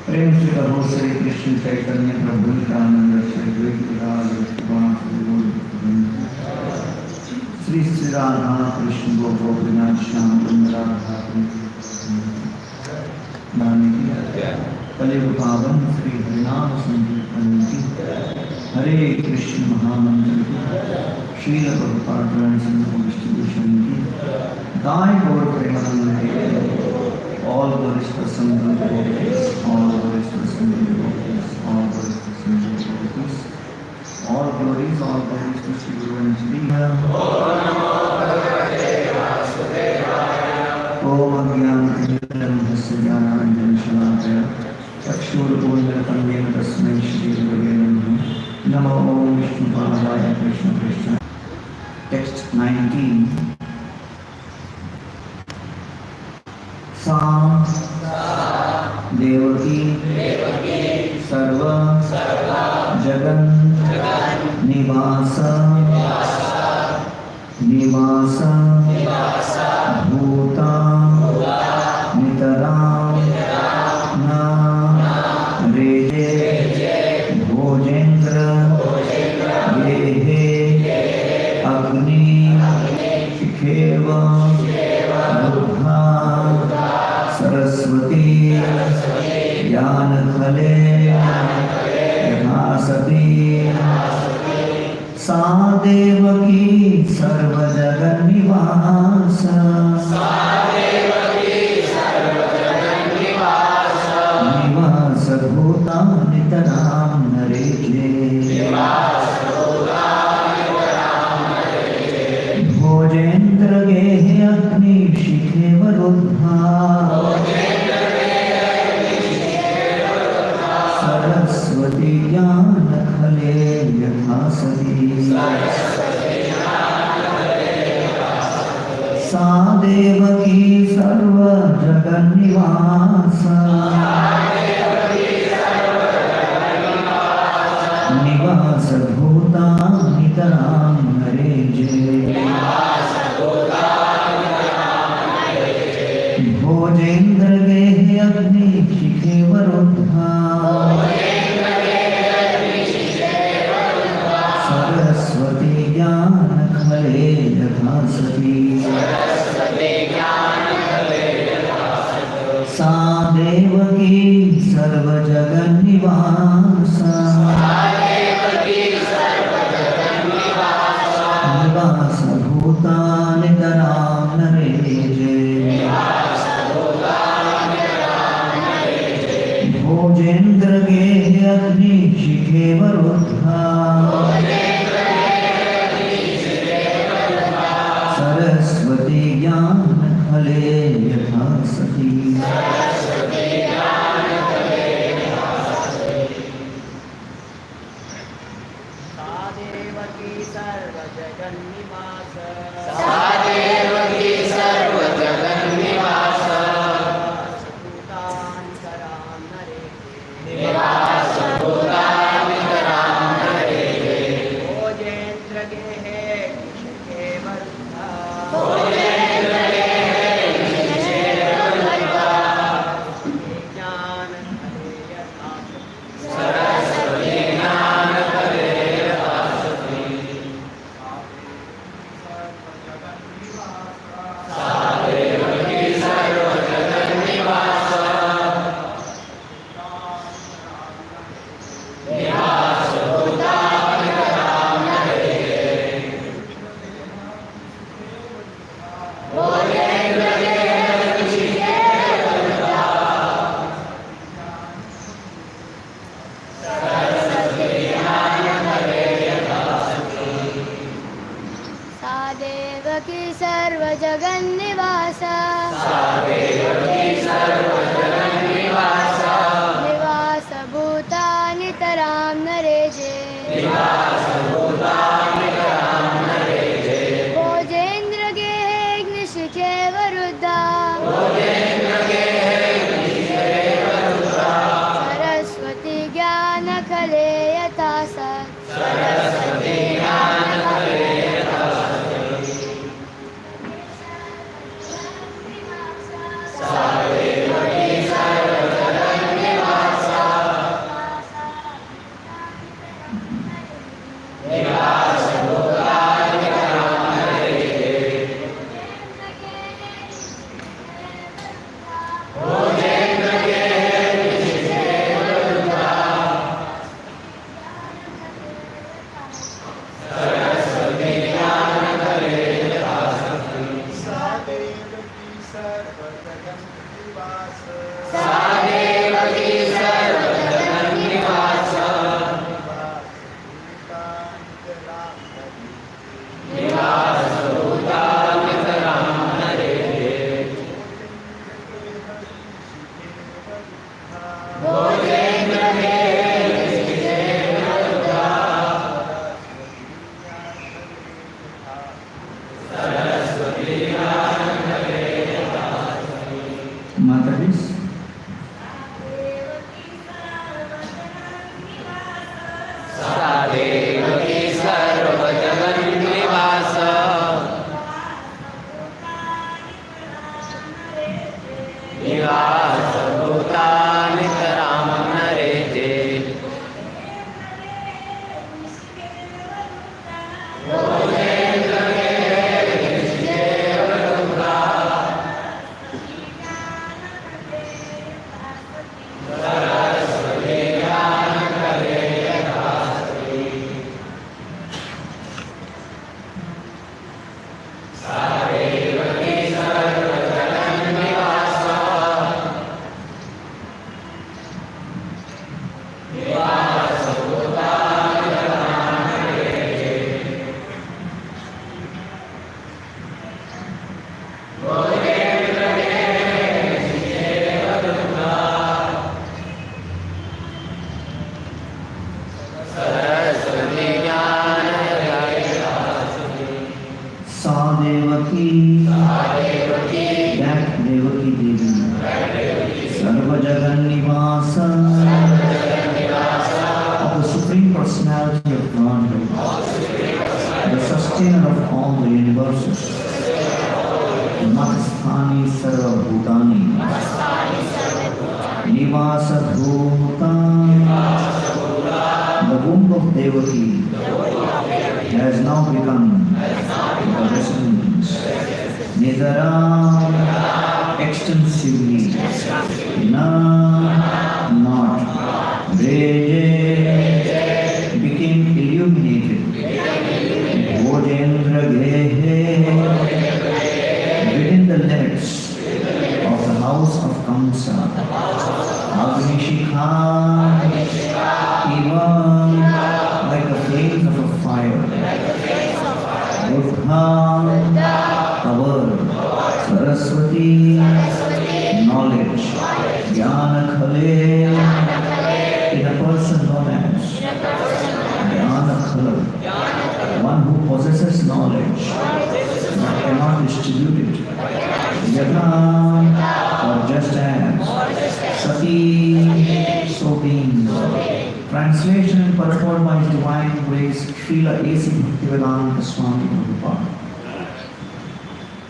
प्रेम से कहो श्री कृष्ण चैतन्य प्रभु नित्यानंद श्री श्री श्री राधा कृष्ण गोपिनाथ श्याम राधा कलियुग पावन श्री हरिनाम संकीर्तन की हरे कृष्ण महामंत्र की श्री प्रभुपाद डिस्ट्रीब्यूशन की दाई गौर Premanand all glorious person devotees, all glorious person devotees, all glorious person devotees, all glories to Sri Guru and Sri Om Agyanam Hasyananjan Shalakaya Chakshurpurnyatam Yena Tasmai Shri Gurave Namaha Namo Om Vishnupadaya Krishna Krishna. Text 19. साम देवकी सर्व जगन निवास निवास भूता नितरा न रेजे भोजेन्द्र गेहे अग्नि शिखेव सरस्वती ज्ञान खले यथा सती सा देवकी सर्वजगन्निवास निवास भूता नितरां नरेजे भोजेन्द्र गेहे अग्नि शिखे वरुद्धा सरस्वती ज्ञान खले यथा सती सा देवकी सर्व जगन्निवास निवास भूता नितरां नरेजे भोजेन्द्र गेहे अग्नि शिखे वरुद्धा सरस्वती ज्ञान खले यथा सती सा देवकी सर्वजगन्निवास निवास भूता नितरां नरेजे भोजेन्द्र गेहे अग्नि शिखे वरुद्धा सरस्वती ज्ञान खले यथा सती देवकी सर्वजगन्निवास निवास भूतानि तरां नरेजे भोजेन्द्र गेहेग्निशिखे वरुद्धा सरस्वती ज्ञानकले यथा सत्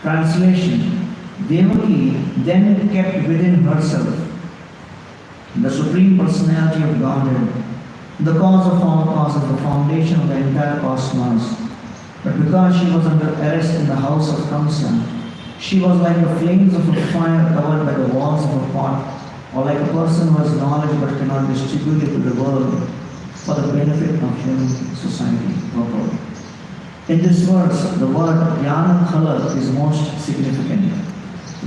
Translation. Devaki then kept within herself the Supreme Personality of Godhead, the cause of all causes, the foundation of the entire cosmos. But because she was under arrest in the house of Kamsa, she was like the flames of a fire covered by the walls of a pot, or like a person who has knowledge but cannot distribute it to the world for the benefit of human society. In this verse, the word Jnana Khala is most significant.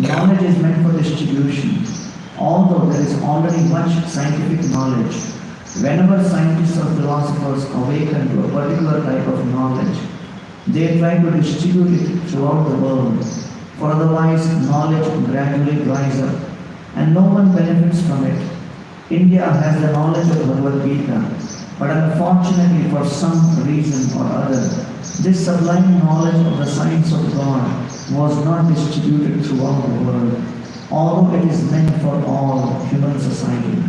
Knowledge is meant for distribution. Although there is already much scientific knowledge, whenever scientists or philosophers awaken to a particular type of knowledge, They try to distribute it throughout the world, for otherwise knowledge gradually dries up and no one benefits from it. India has the knowledge of Bhagavad Gita, but unfortunately for some reason or other, this sublime knowledge of the science of God was not distributed throughout the world, although it is meant for all human society.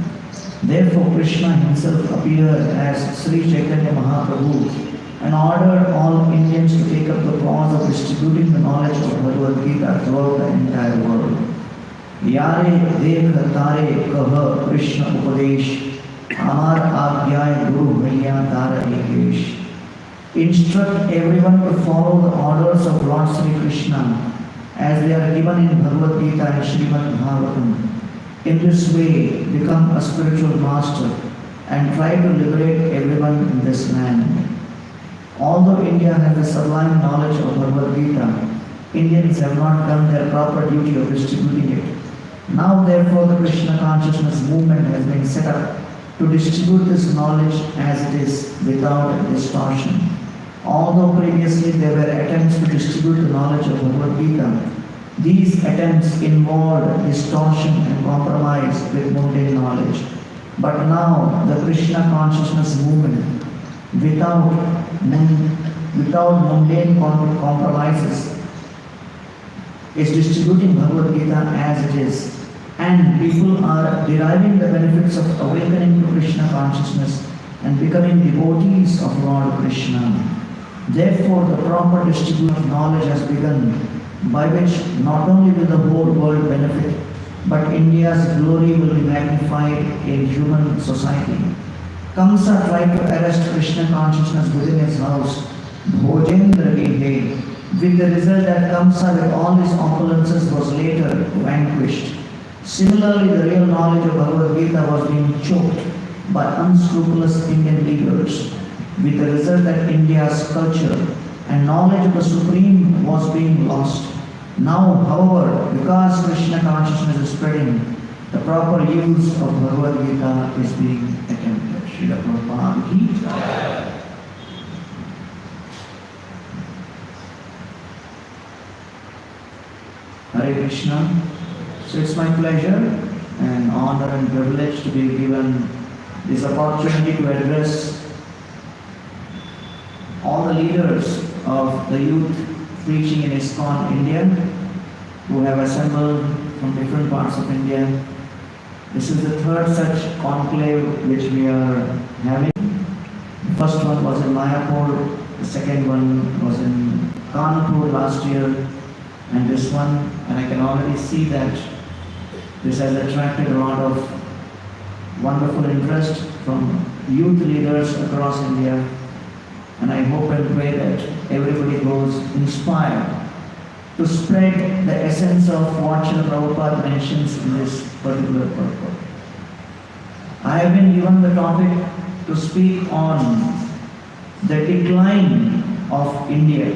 Therefore, Krishna himself appeared as Sri Chaitanya Mahaprabhu and ordered all Indians to take up the cause of distributing the knowledge of Bhagavad Gita throughout the entire world. Yare dekh tare kah Krishna upadesh, amar agyay guru maiya tara ekesh. Instruct everyone to follow the orders of Lord Sri Krishna as they are given in Bhagavad Gita and Sreemad Bhagvatam. In this way, become a spiritual master and try to liberate everyone in this land. Although India has the sublime knowledge of Bhagavad Gita, Indians have not done their proper duty of distributing it. Now, therefore, the Krishna consciousness movement has been set up to distribute this knowledge as it is without distortion. Although previously there were attempts to distribute the knowledge of Bhagavad Gita, these attempts involved distortion and compromise with mundane knowledge. But now the Krishna consciousness movement, without mundane compromises, is distributing Bhagavad Gita as it is, and people are deriving the benefits of awakening to Krishna consciousness and becoming devotees of Lord Krishna. Therefore, the proper distribution of knowledge has begun, by which not only will the whole world benefit, but India's glory will be magnified in human society. Kamsa tried to arrest Krishna consciousness within his house, Bhojendra Gehe, with the result that Kamsa with all his opulences was later vanquished. Similarly, the real knowledge of Bhagavad Gita was being choked by unscrupulous Indian leaders, with the result that India's culture and knowledge of the Supreme was being lost. Now, however, because Krishna consciousness is spreading, the proper use of Bhagavad Gita is being attempted. Srila Prabhupada ki jai. Hare Krishna. So it's my pleasure and honor and privilege to be given this opportunity to address all the leaders of the youth preaching in ISKCON India who have assembled from different parts of India. This is the third such conclave which we are having. The first one was in Mayapur, the second one was in Kanpur last year, and this one, and I can already see that this has attracted a lot of wonderful interest from youth leaders across India. And I hope and pray that everybody goes inspired to spread the essence of what Srila Prabhupada mentions in this particular purport. I have been given the topic to speak on the decline of India.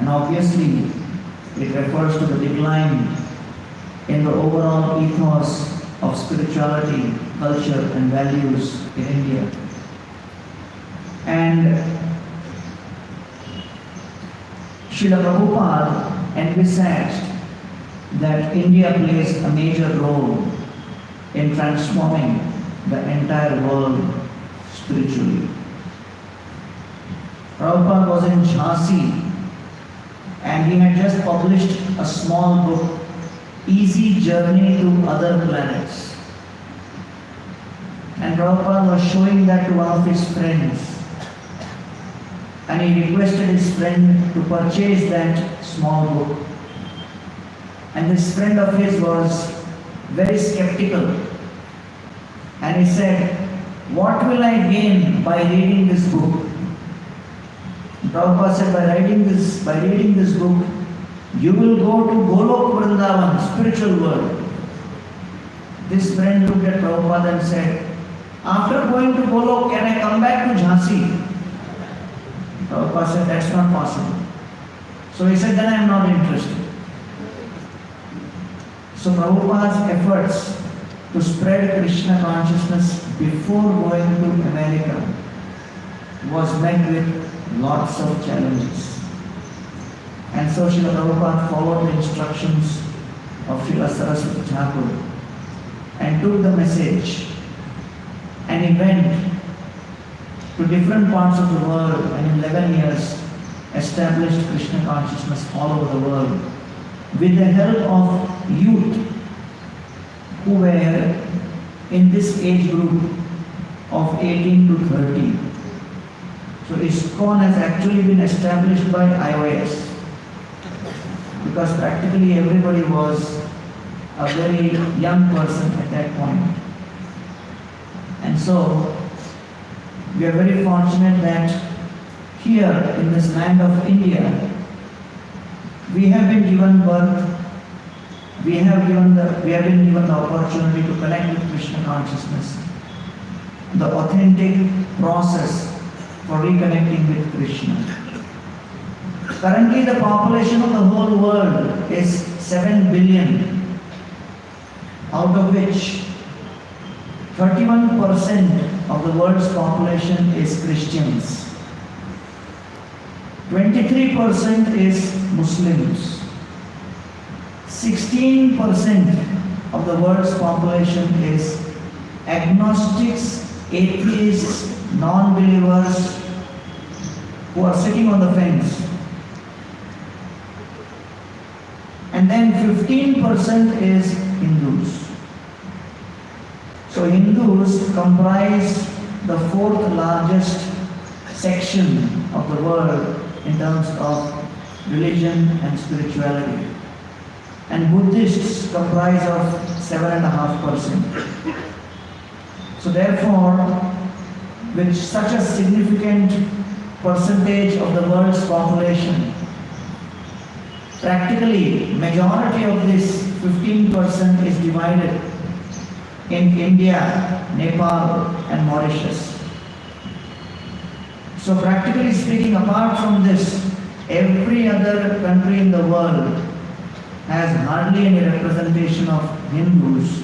And obviously, it refers to the decline in the overall ethos of spirituality, culture, and values in India. And Srila Prabhupada envisaged that India plays a major role in transforming the entire world spiritually. Prabhupada was in Jhansi and he had just published a small book, Easy Journey to Other Planets. And Prabhupada was showing that to one of his friends. And he requested his friend to purchase that small book. And this friend of his was very skeptical. And he said, "What will I gain by reading this book?" Prabhupada said, by reading this book, you will go to Golok Vrindavan, spiritual world. This friend looked at Prabhupada and said, "After going to Golok, can I come back to Jhansi?" Prabhupada said, "That's not possible." So he said, "Then I am not interested." So Prabhupada's efforts to spread Krishna consciousness before going to America was met with lots of challenges. And so Srila Prabhupada followed the instructions of Srila Saraswati Thakur and took the message, and he went to different parts of the world, and in 11 years established Krishna consciousness all over the world with the help of youth who were in this age group of 18 to 30. So ISKCON has actually been established by iOS because practically everybody was a very young person at that point. And so we are very fortunate that here in this land of India, we have been given birth, we have been given the opportunity to connect with Krishna consciousness, the authentic process for reconnecting with Krishna. Currently the population of the whole world is 7 billion, out of which 31% of the world's population is Christians. 23% is Muslims. 16% of the world's population is agnostics, atheists, non-believers who are sitting on the fence. And then 15% is Hindus. So Hindus comprise the fourth largest section of the world in terms of religion and spirituality. And Buddhists comprise of 7.5%. So therefore, with such a significant percentage of the world's population, practically majority of this 15% is divided in India, Nepal and Mauritius. So practically speaking, apart from this, every other country in the world has hardly any representation of Hindus.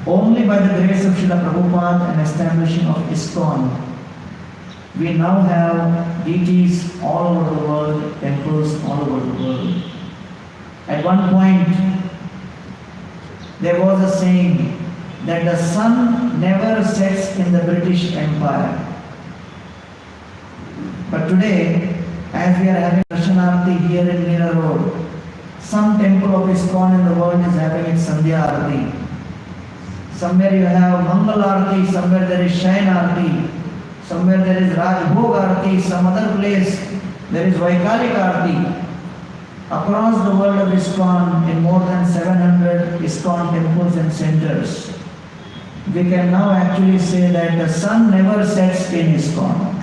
Only by the grace of Srila Prabhupada and establishing of ISKCON, we now have deities all over the world, temples all over the world. At one point, there was a saying that the sun never sets in the British Empire. But today, as we are having Darshanarti here in Meera Road, some temple of ISKCON in the world is having its Sandhya Arati. Somewhere you have Mangal Arati, somewhere there is Shayan Arati, somewhere there is Rajbhog Arati, some other place there is Vaikalik Arati. Across the world of ISKCON, in more than 700 ISKCON temples and centers, we can now actually say that the sun never sets in ISKCON.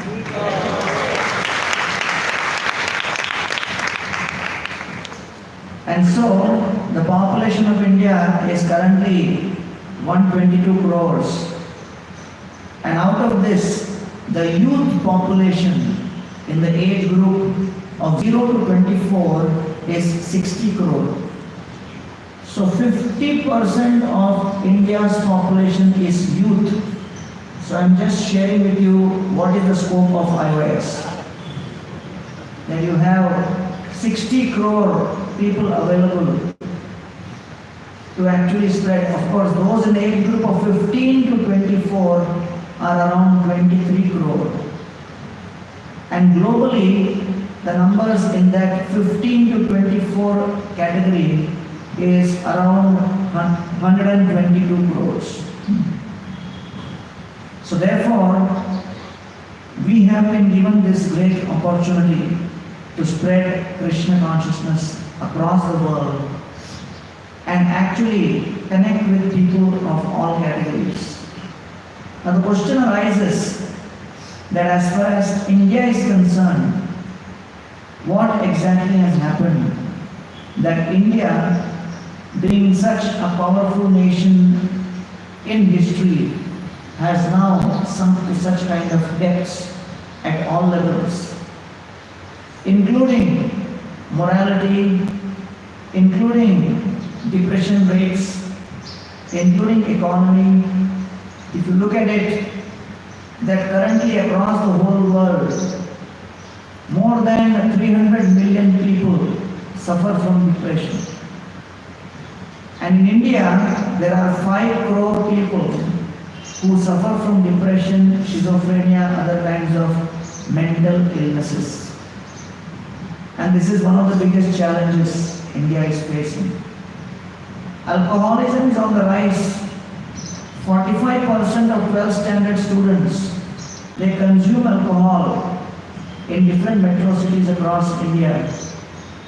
And so, the population of India is currently 122 crores. And out of this, the youth population in the age group of 0 to 24 is 60 crore. So 50% of India's population is youth. So I'm just sharing with you what is the scope of iOS. That you have 60 crore people available to actually spread. Of course, those in the age group of 15 to 24 are around 23 crore. And globally, the numbers in that 15 to 24 category is around 122 crores. So therefore, we have been given this great opportunity to spread Krishna consciousness across the world and actually connect with people of all categories. Now the question arises that as far as India is concerned, what exactly has happened that India, being such a powerful nation in history, has now sunk to such kind of depths at all levels, including morality, including depression rates, including economy. If you look at it, that currently across the whole world, More than 300 million people suffer from depression. And in India, there are 5 crore people who suffer from depression, schizophrenia, other kinds of mental illnesses. And this is one of the biggest challenges India is facing. Alcoholism is on the rise. 45% of 12th standard students, they consume alcohol in different metro cities across India.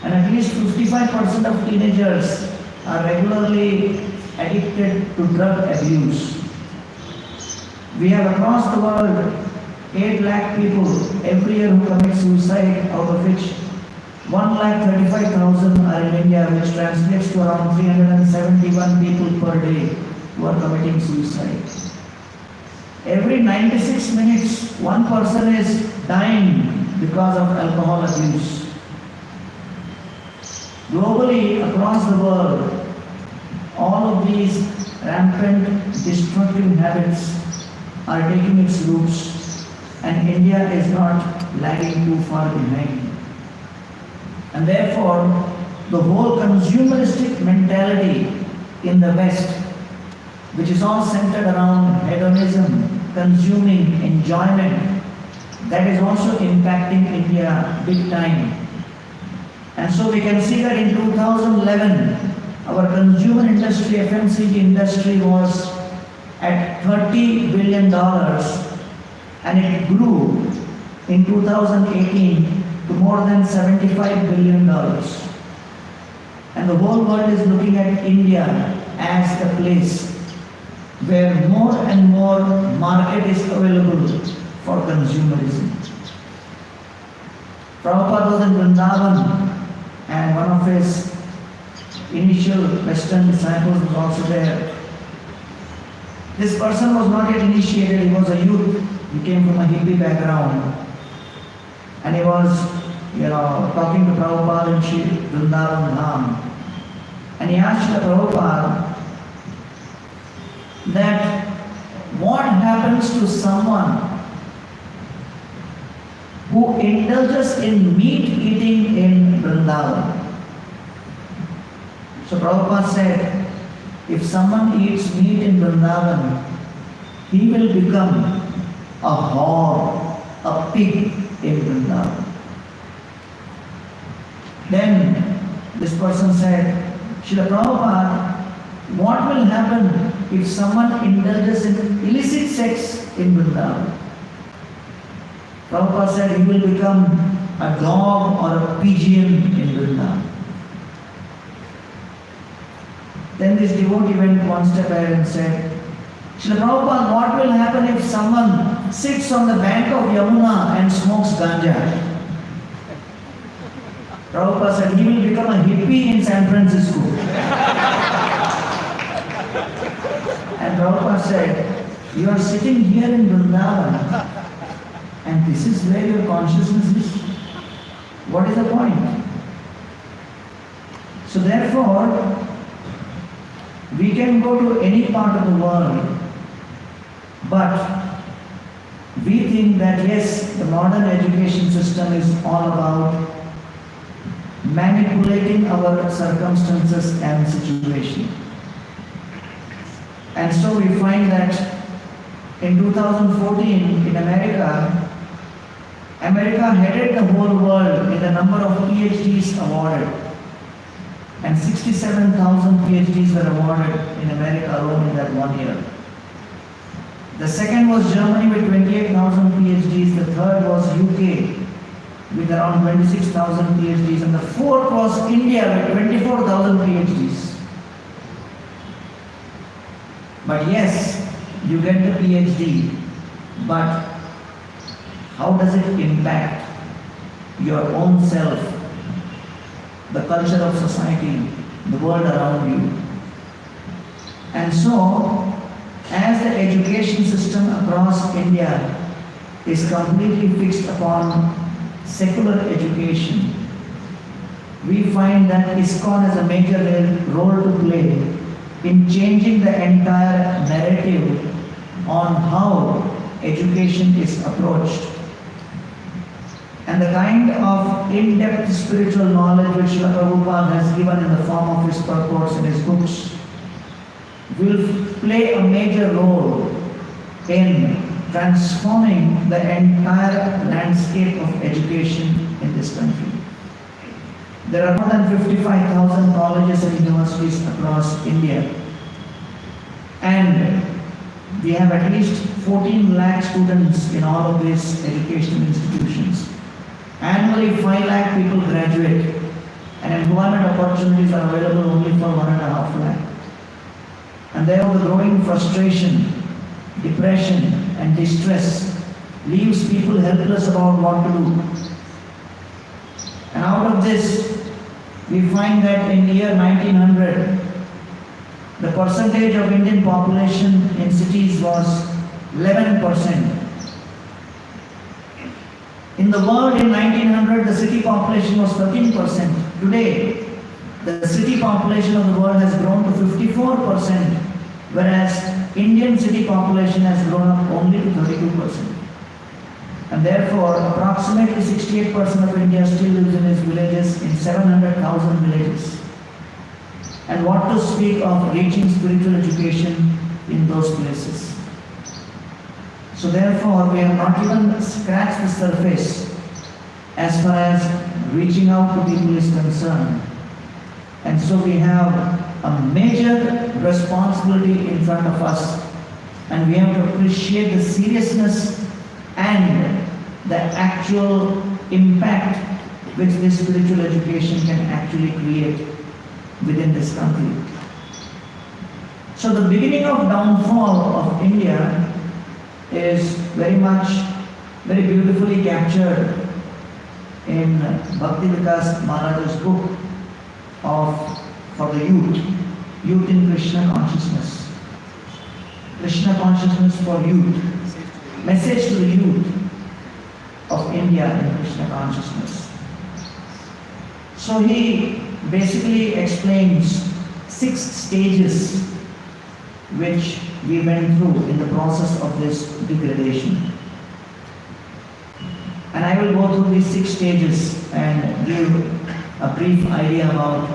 And at least 55% of teenagers are regularly addicted to drug abuse. We have across the world 8 lakh people every year who commit suicide, out of which 1,35,000 are in India, which translates to around 371 people per day who are committing suicide. Every 96 minutes, one person is dying because of alcohol abuse. Globally, across the world, all of these rampant destructive habits are taking its roots, and India is not lagging too far behind. And therefore, the whole consumeristic mentality in the West, which is all centered around hedonism, consuming, enjoyment, that is also impacting India big time. And so we can see that in 2011, our consumer industry, FMCG industry, was at $30 billion, and it grew in 2018 to more than $75 billion. And the whole world is looking at India as the place where more and more market is available for consumerism. Prabhupada was in Vrindavan, and one of his initial Western disciples was also there. This person was not yet initiated, he was a youth. He came from a hippie background. And he was, talking to Prabhupada in Sri Vrindavan Dham. And he asked the Prabhupada that what happens to someone who indulges in meat eating in Vrindavan. So Prabhupada said, if someone eats meat in Vrindavan, he will become a whore, a pig in Vrindavan. Then this person said, Srila Prabhupada, what will happen if someone indulges in illicit sex in Vrindavan? Prabhupada said he will become a dog or a pigeon in Vrindavan. Then this devotee went one step ahead and said, Srila Prabhupada, what will happen if someone sits on the bank of Yamuna and smokes ganja? Prabhupada said he will become a hippie in San Francisco. And Prabhupada said, you are sitting here in Vrindavan, and this is where your consciousness is. What is the point? So therefore, we can go to any part of the world, but we think that yes, the modern education system is all about manipulating our circumstances and situation. And so we find that in 2014 in America headed the whole world in the number of PhDs awarded. And 67,000 PhDs were awarded in America alone in that 1 year. The second was Germany with 28,000 PhDs. The third was UK with around 26,000 PhDs. And the fourth was India with 24,000 PhDs. But yes, you get the PhD, but how does it impact your own self, the culture of society, the world around you? And so, as the education system across India is completely fixed upon secular education, we find that ISKCON has a major role to play in changing the entire narrative on how education is approached. And the kind of in-depth spiritual knowledge which Srila Prabhupada has given in the form of his purports in his books will play a major role in transforming the entire landscape of education in this country. There are more than 55,000 colleges and universities across India, and we have at least 14 lakh students in all of these educational institutions. Annually 5 lakh people graduate, and employment opportunities are available only for 1.5 lakh. And therefore the growing frustration, depression and distress leaves people helpless about what to do. And out of this, we find that in the year 1900, the percentage of Indian population in cities was 11%. In the world in 1900, the city population was 13%. Today, the city population of the world has grown to 54%, whereas Indian city population has grown up only to 32%. And therefore, approximately 68% of India still lives in its villages, in 700,000 villages. And what to speak of reaching spiritual education in those places. So therefore, we have not even scratched the surface as far as reaching out to people is concerned. And so we have a major responsibility in front of us, and we have to appreciate the seriousness and the actual impact which this spiritual education can actually create within this country. So the beginning of downfall of India is very beautifully captured in Bhakti Vikas Maharaj's book for the youth in Krishna consciousness. Krishna consciousness for youth. Message to the youth of India in Krishna consciousness. So he basically explains 6 stages which we went through in the process of this degradation. And I will go through these 6 stages and give a brief idea about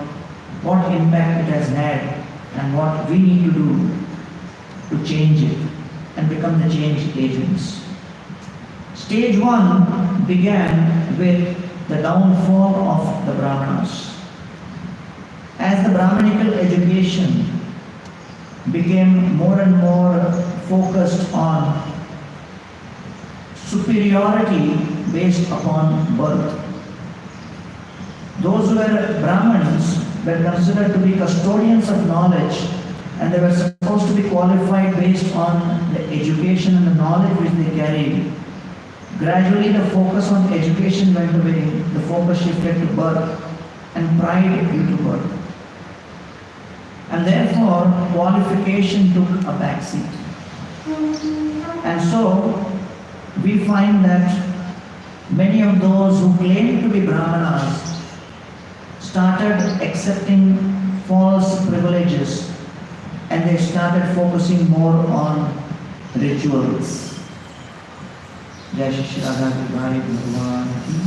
what impact it has had and what we need to do to change it and become the change agents. Stage 1 began with the downfall of the Brahmanas. As the Brahmanical education became more and more focused on superiority based upon birth, those who were Brahmins were considered to be custodians of knowledge, and they were supposed to be qualified based on the education and the knowledge which they carried. Gradually the focus on education went away, the focus shifted to birth and pride due to birth. And therefore qualification took a backseat. And so we find that many of those who claim to be Brahmanas started accepting false privileges, and they started focusing more on rituals. Jai Shri Radha Bhai Bhagwan ki,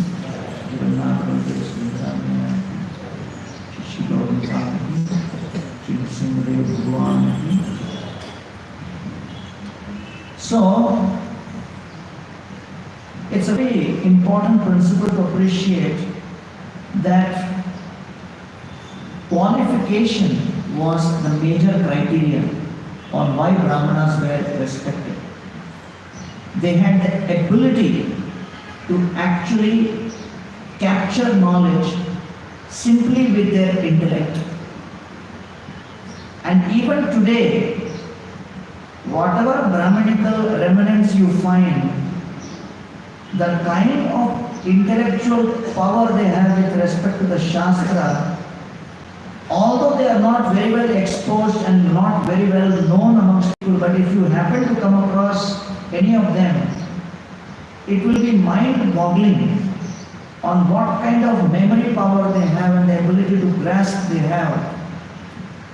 Jagannath Baladev Subhadra ki, Shri Gaurangprabhu ki, Shri Sreemad Bhagwan ki. So, it's a very important principle to appreciate that qualification was the major criteria on why Brahmanas were respected. They had the ability to actually capture knowledge simply with their intellect. And even today, whatever Brahmanical remnants you find, the kind of intellectual power they have with respect to the Shastra, although they are not very well exposed and not very well known amongst people, but if you happen to come across any of them, it will be mind-boggling on what kind of memory power they have and the ability to grasp they have.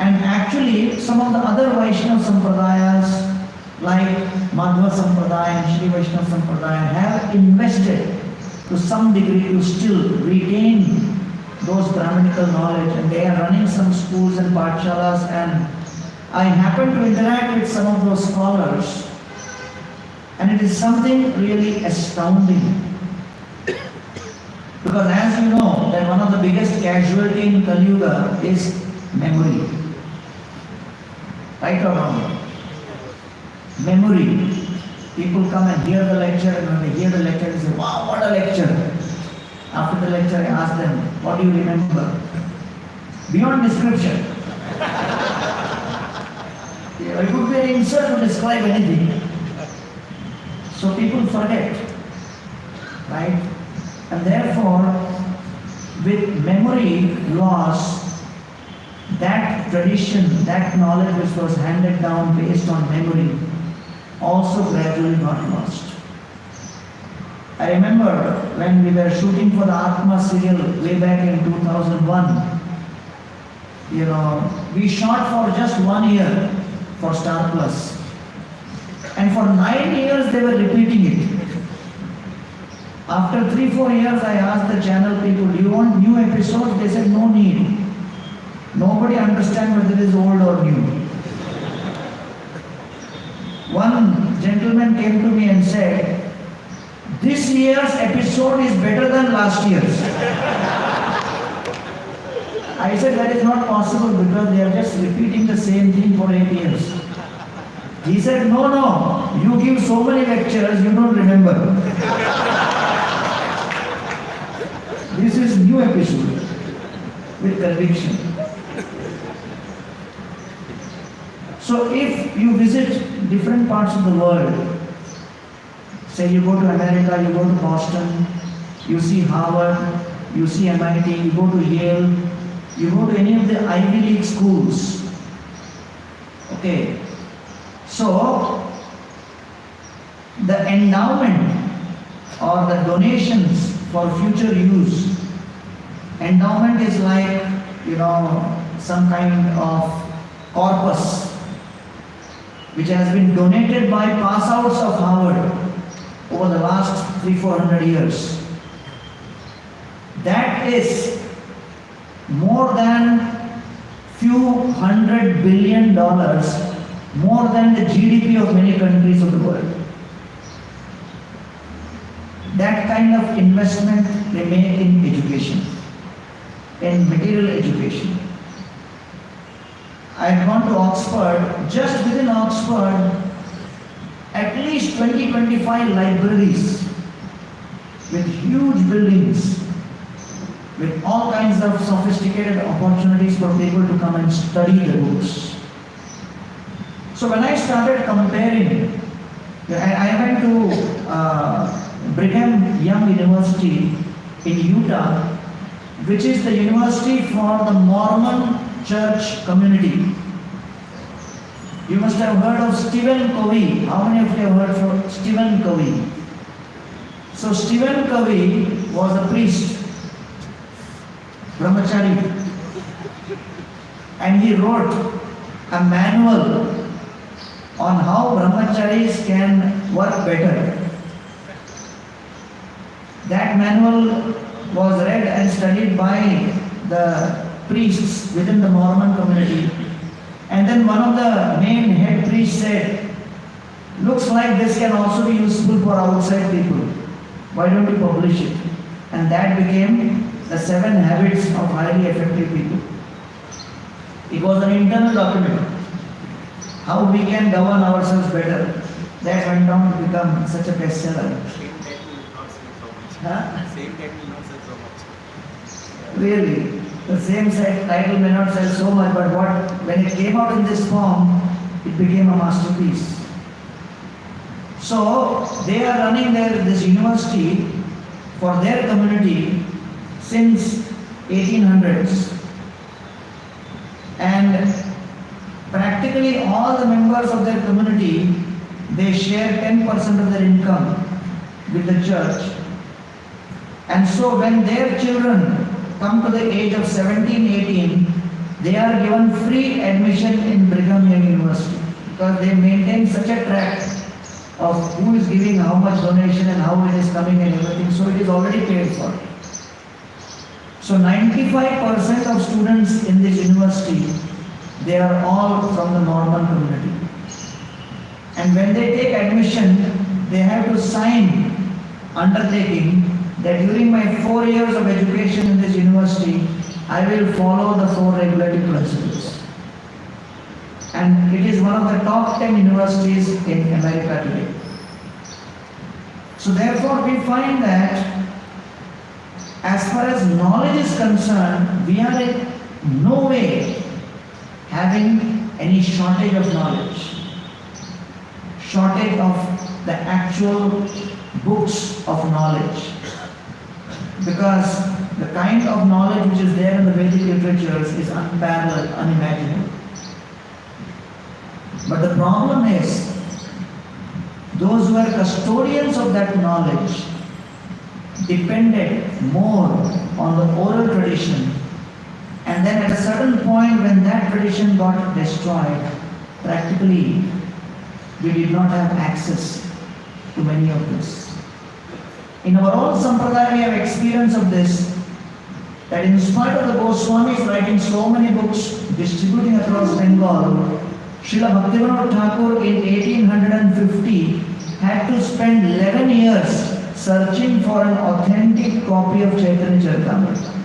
And actually, some of the other Vaishnava Sampradayas like Madhva Sampradaya and Shri Vaishnava Sampradaya have invested to some degree to still retain those Brahminical knowledge, and they are running some schools and pathshalas, and I happen to interact with some of those scholars, and it is something really astounding. Because as you know, that one of the biggest casualty in Kali Yuga is memory. Right or wrong? Memory. People come and hear the lecture, and when they hear the lecture, they say, wow, what a lecture. After the lecture, I ask them, what do you remember? Beyond description. It would be an insult to describe anything. So people forget. Right? And therefore, with memory loss, that tradition, that knowledge which was handed down based on memory, also gradually got lost. I remember when we were shooting for the Atma serial way back in 2001, we shot for just 1 year for Star Plus. And for 9 years they were repeating it. After 3-4 years I asked the channel people, do you want new episodes? They said no need. Nobody understands whether it is old or new. One gentleman came to me and said, this year's episode is better than last year's. I said that is not possible because they are just repeating the same thing for 8 years. He said, no, you give so many lectures, you don't remember. This is new episode with conviction. So if you visit different parts of the world, say you go to America, you go to Boston, you see Harvard, you see MIT, you go to Yale, you go to any of the Ivy League schools. Okay. So, the endowment or the donations for future use, endowment is like, some kind of corpus which has been donated by pass-outs of Harvard over the last 300-400 years. That is more than few $100 billion, more than the GDP of many countries of the world. That kind of investment they make in education, in material education. I had gone to Oxford. Just within Oxford, at least 20-25 libraries with huge buildings, with all kinds of sophisticated opportunities for people to come and study the books. So when I started comparing, I went to Brigham Young University in Utah, which is the university for the Mormon church community. You must have heard of Stephen Covey. How many of you have heard of Stephen Covey? So Stephen Covey was a priest, brahmachari, and he wrote a manual on how brahmacharis can work better. That manual was read and studied by the priests within the Mormon community. And then one of the main head priests said, looks like this can also be useful for outside people. Why don't you publish it? And that became the 7 habits of highly effective people. It was an internal document. How we can govern ourselves better. That went on to become such a bestseller. Same title will not sell so much. Really, the same title may not sell so much, but when it came out in this form, it became a masterpiece. So they are running this university for their community since 1800s, and practically all the members of their community, they share 10% of their income with the church. And so when their children come to the age of 17, 18, they are given free admission in Brigham Young University because they maintain such a track of who is giving how much donation and how it is coming and everything. So it is already paid for. So 95% of students in this university, they are all from the Norman community. And when they take admission, they have to sign undertaking that during my 4 years of education in this university, I will follow the 4 regulative principles. And it is one of the top 10 universities in America today. So therefore we find that as far as knowledge is concerned, we are in no way having any shortage of knowledge. Shortage of the actual books of knowledge. Because the kind of knowledge which is there in the Vedic literatures is unparalleled, unimaginable. But the problem is, those who are custodians of that knowledge depended more on the oral tradition, and then at a certain point when that tradition got destroyed, practically we did not have access to many of this. In our own sampradaya, we have experience of this, that in spite of the Goswamis writing so many books, distributing across Bengal, Srila Bhaktivinoda Thakur in 1850 had to spend 11 years searching for an authentic copy of Chaitanya Charitamrita.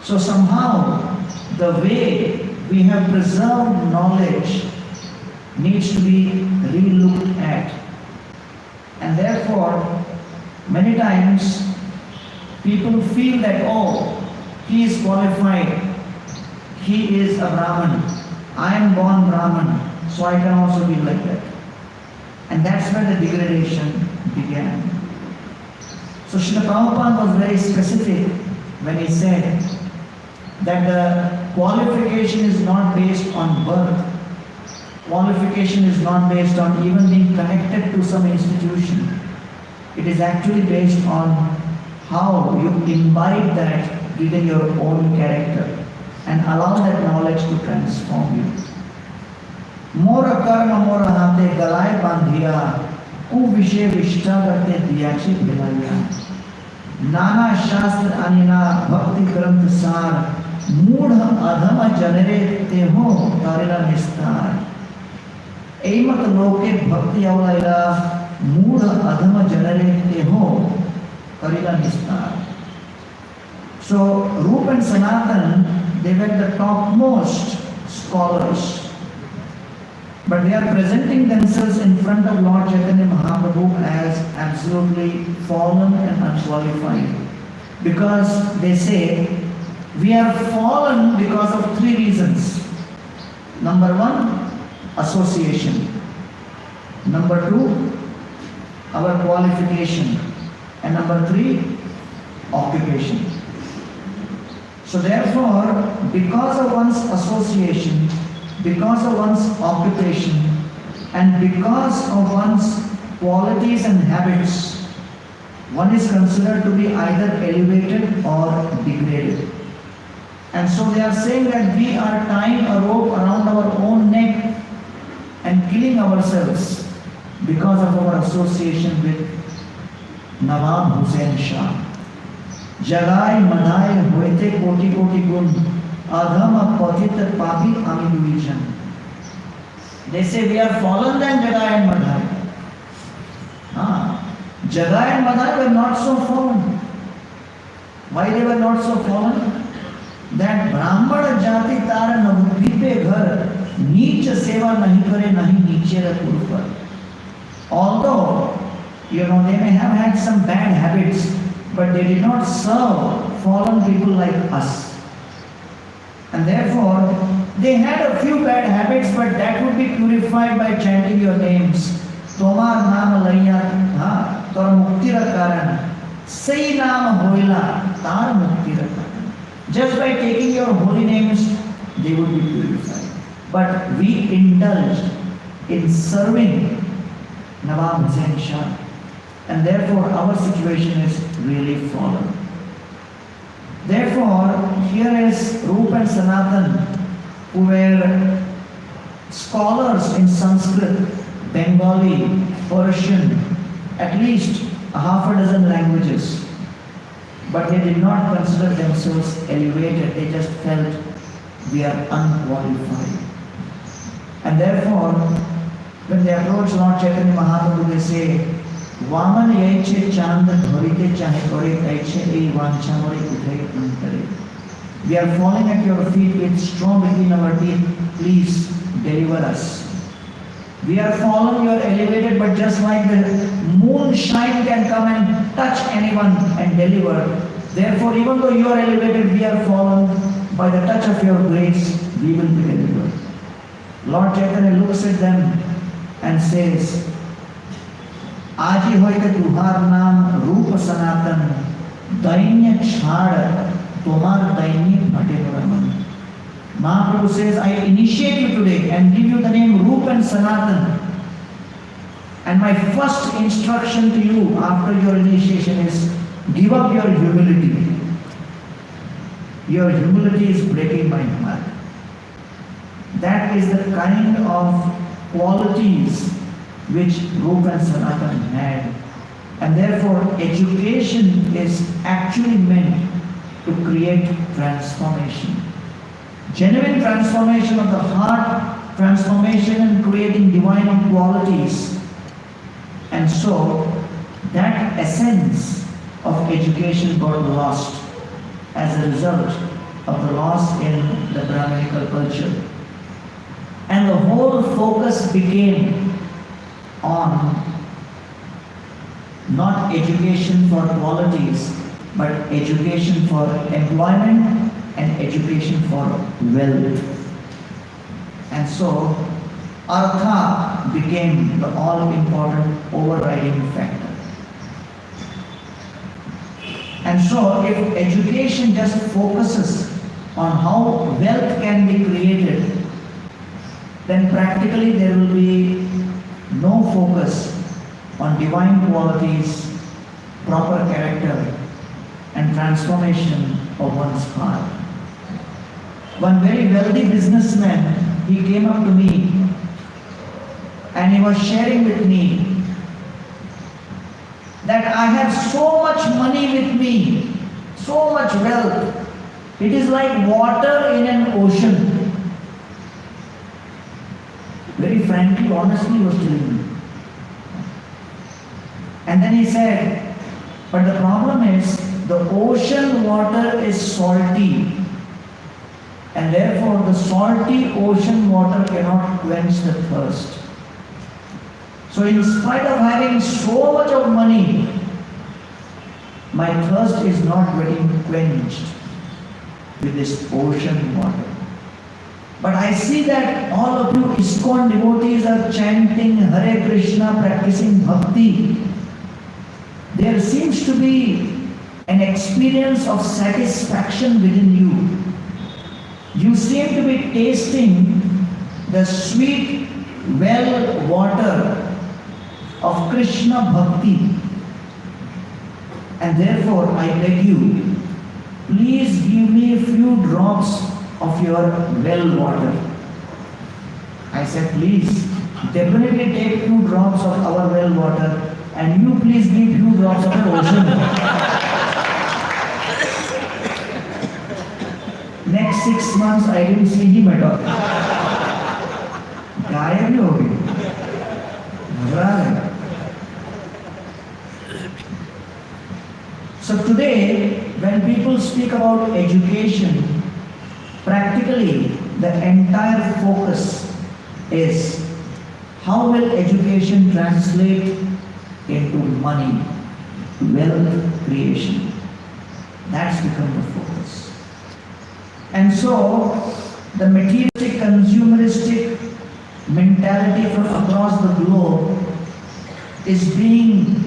So somehow, the way we have preserved knowledge needs to be re-looked at. And therefore, many times, people feel that, oh, he is qualified, he is a Brahman, I am born Brahman, so I can also be like that. And that's where the degradation began. So Srila Prabhupada was very specific when he said that the qualification is not based on birth. Qualification is not based on even being connected to some institution. It is actually based on how you imbibe that within your own character and allow that knowledge to transform you. Mora karma mora hate galai bandhiya, ku vishe vishta karte diyachi bhilaya. Nana shastra anina bhakti granth sar, mudha adhama janere teho tarila nistar. Aimat loke bhakti avlaila, mudha adhama janere teho tarila nistar. So Rupa and Sanatan, they were the topmost scholars. But they are presenting themselves in front of Lord Chaitanya Mahaprabhu as absolutely fallen and unqualified. Because they say, we are fallen because of 3 reasons. Number 1, association. Number 2, our qualification. And number 3, occupation. So therefore, because of one's association, because of one's occupation, and because of one's qualities and habits, one is considered to be either elevated or degraded. And so they are saying that we are tying a rope around our own neck and killing ourselves because of our association with Nawab Hussain Shah. Jagai madai hoite koti koti gun, adhama pathit papi ami division. They say we are fallen than Jagai and Madhai. Jagai and Madhai were not so fallen. Why they were not so fallen? That Brahmana jati tar navudvipe ghar, neech seva nahi kare nahi niche kurupar. Although, they may have had some bad habits, but they did not serve fallen people like us. And therefore, they had a few bad habits, but that would be purified by chanting your names. Tomar naam laiya, tor muktira karan. Sai naam hoila, tar muktira karan. Just by taking your holy names, they would be purified. But we indulged in serving Nawab Hussain Shah. And therefore, our situation is really fallen. Therefore, here is Rupa and Sanatan, who were scholars in Sanskrit. Bengali, Persian, at least a half a dozen languages. But they did not consider themselves elevated, they just felt we are unqualified. And therefore, when they approach Lord Chaitanya Mahaprabhu, they say, Vaman yaiche chand dharite chahe kore taiche ei vancha more udhay antare. We are falling at your feet with straw between our teeth. Please deliver us. We are fallen, you are elevated, but just like the moonshine can come and touch anyone and deliver. Therefore, even though you are elevated, we are fallen. By the touch of your grace, we will be delivered. Lord Chaitanya looks at them and says, Aji hoite tuhar naam roop sanatan, dainya chhad tomar dainya bhate paraman. Mahaprabhu says, I initiate you today and give you the name Roop and Sanatan. And my first instruction to you after your initiation is, give up your humility. Your humility is breaking my heart. That is the kind of qualities which Roop and Sanatan had. And therefore, education is actually meant to create transformation. Genuine transformation of the heart, transformation and creating divine qualities. And so, that essence of education got lost as a result of the loss in the Brahminical culture. And the whole focus became on not education for qualities, but education for employment and education for wealth. And so, Artha became the all-important overriding factor. And so, if education just focuses on how wealth can be created, then practically there will be no focus on divine qualities, proper character, and transformation of one's heart. One very wealthy businessman, he came up to me and he was sharing with me that I have so much money with me, so much wealth. It is like water in an ocean. Very frankly, honestly, he was telling me. And then he said, but the problem is, the ocean water is salty. And therefore, the salty ocean water cannot quench the thirst. So in spite of having so much of money, my thirst is not getting quenched with this ocean water. But I see that all of you ISKCON devotees are chanting Hare Krishna, practicing bhakti. There seems to be an experience of satisfaction within you. You seem to be tasting the sweet well water of Krishna bhakti. And therefore, I beg you, please give me a few drops of your well water. I said, please, definitely take few drops of our well water, and you please give few drops of the ocean. Next 6 months, I didn't see him at all. गायब ही हो गई, घबरा गए. So today, when people speak about education, practically the entire focus is how will education translate into money, wealth creation. That's become the focus. And so, the materialistic, consumeristic mentality from across the globe is being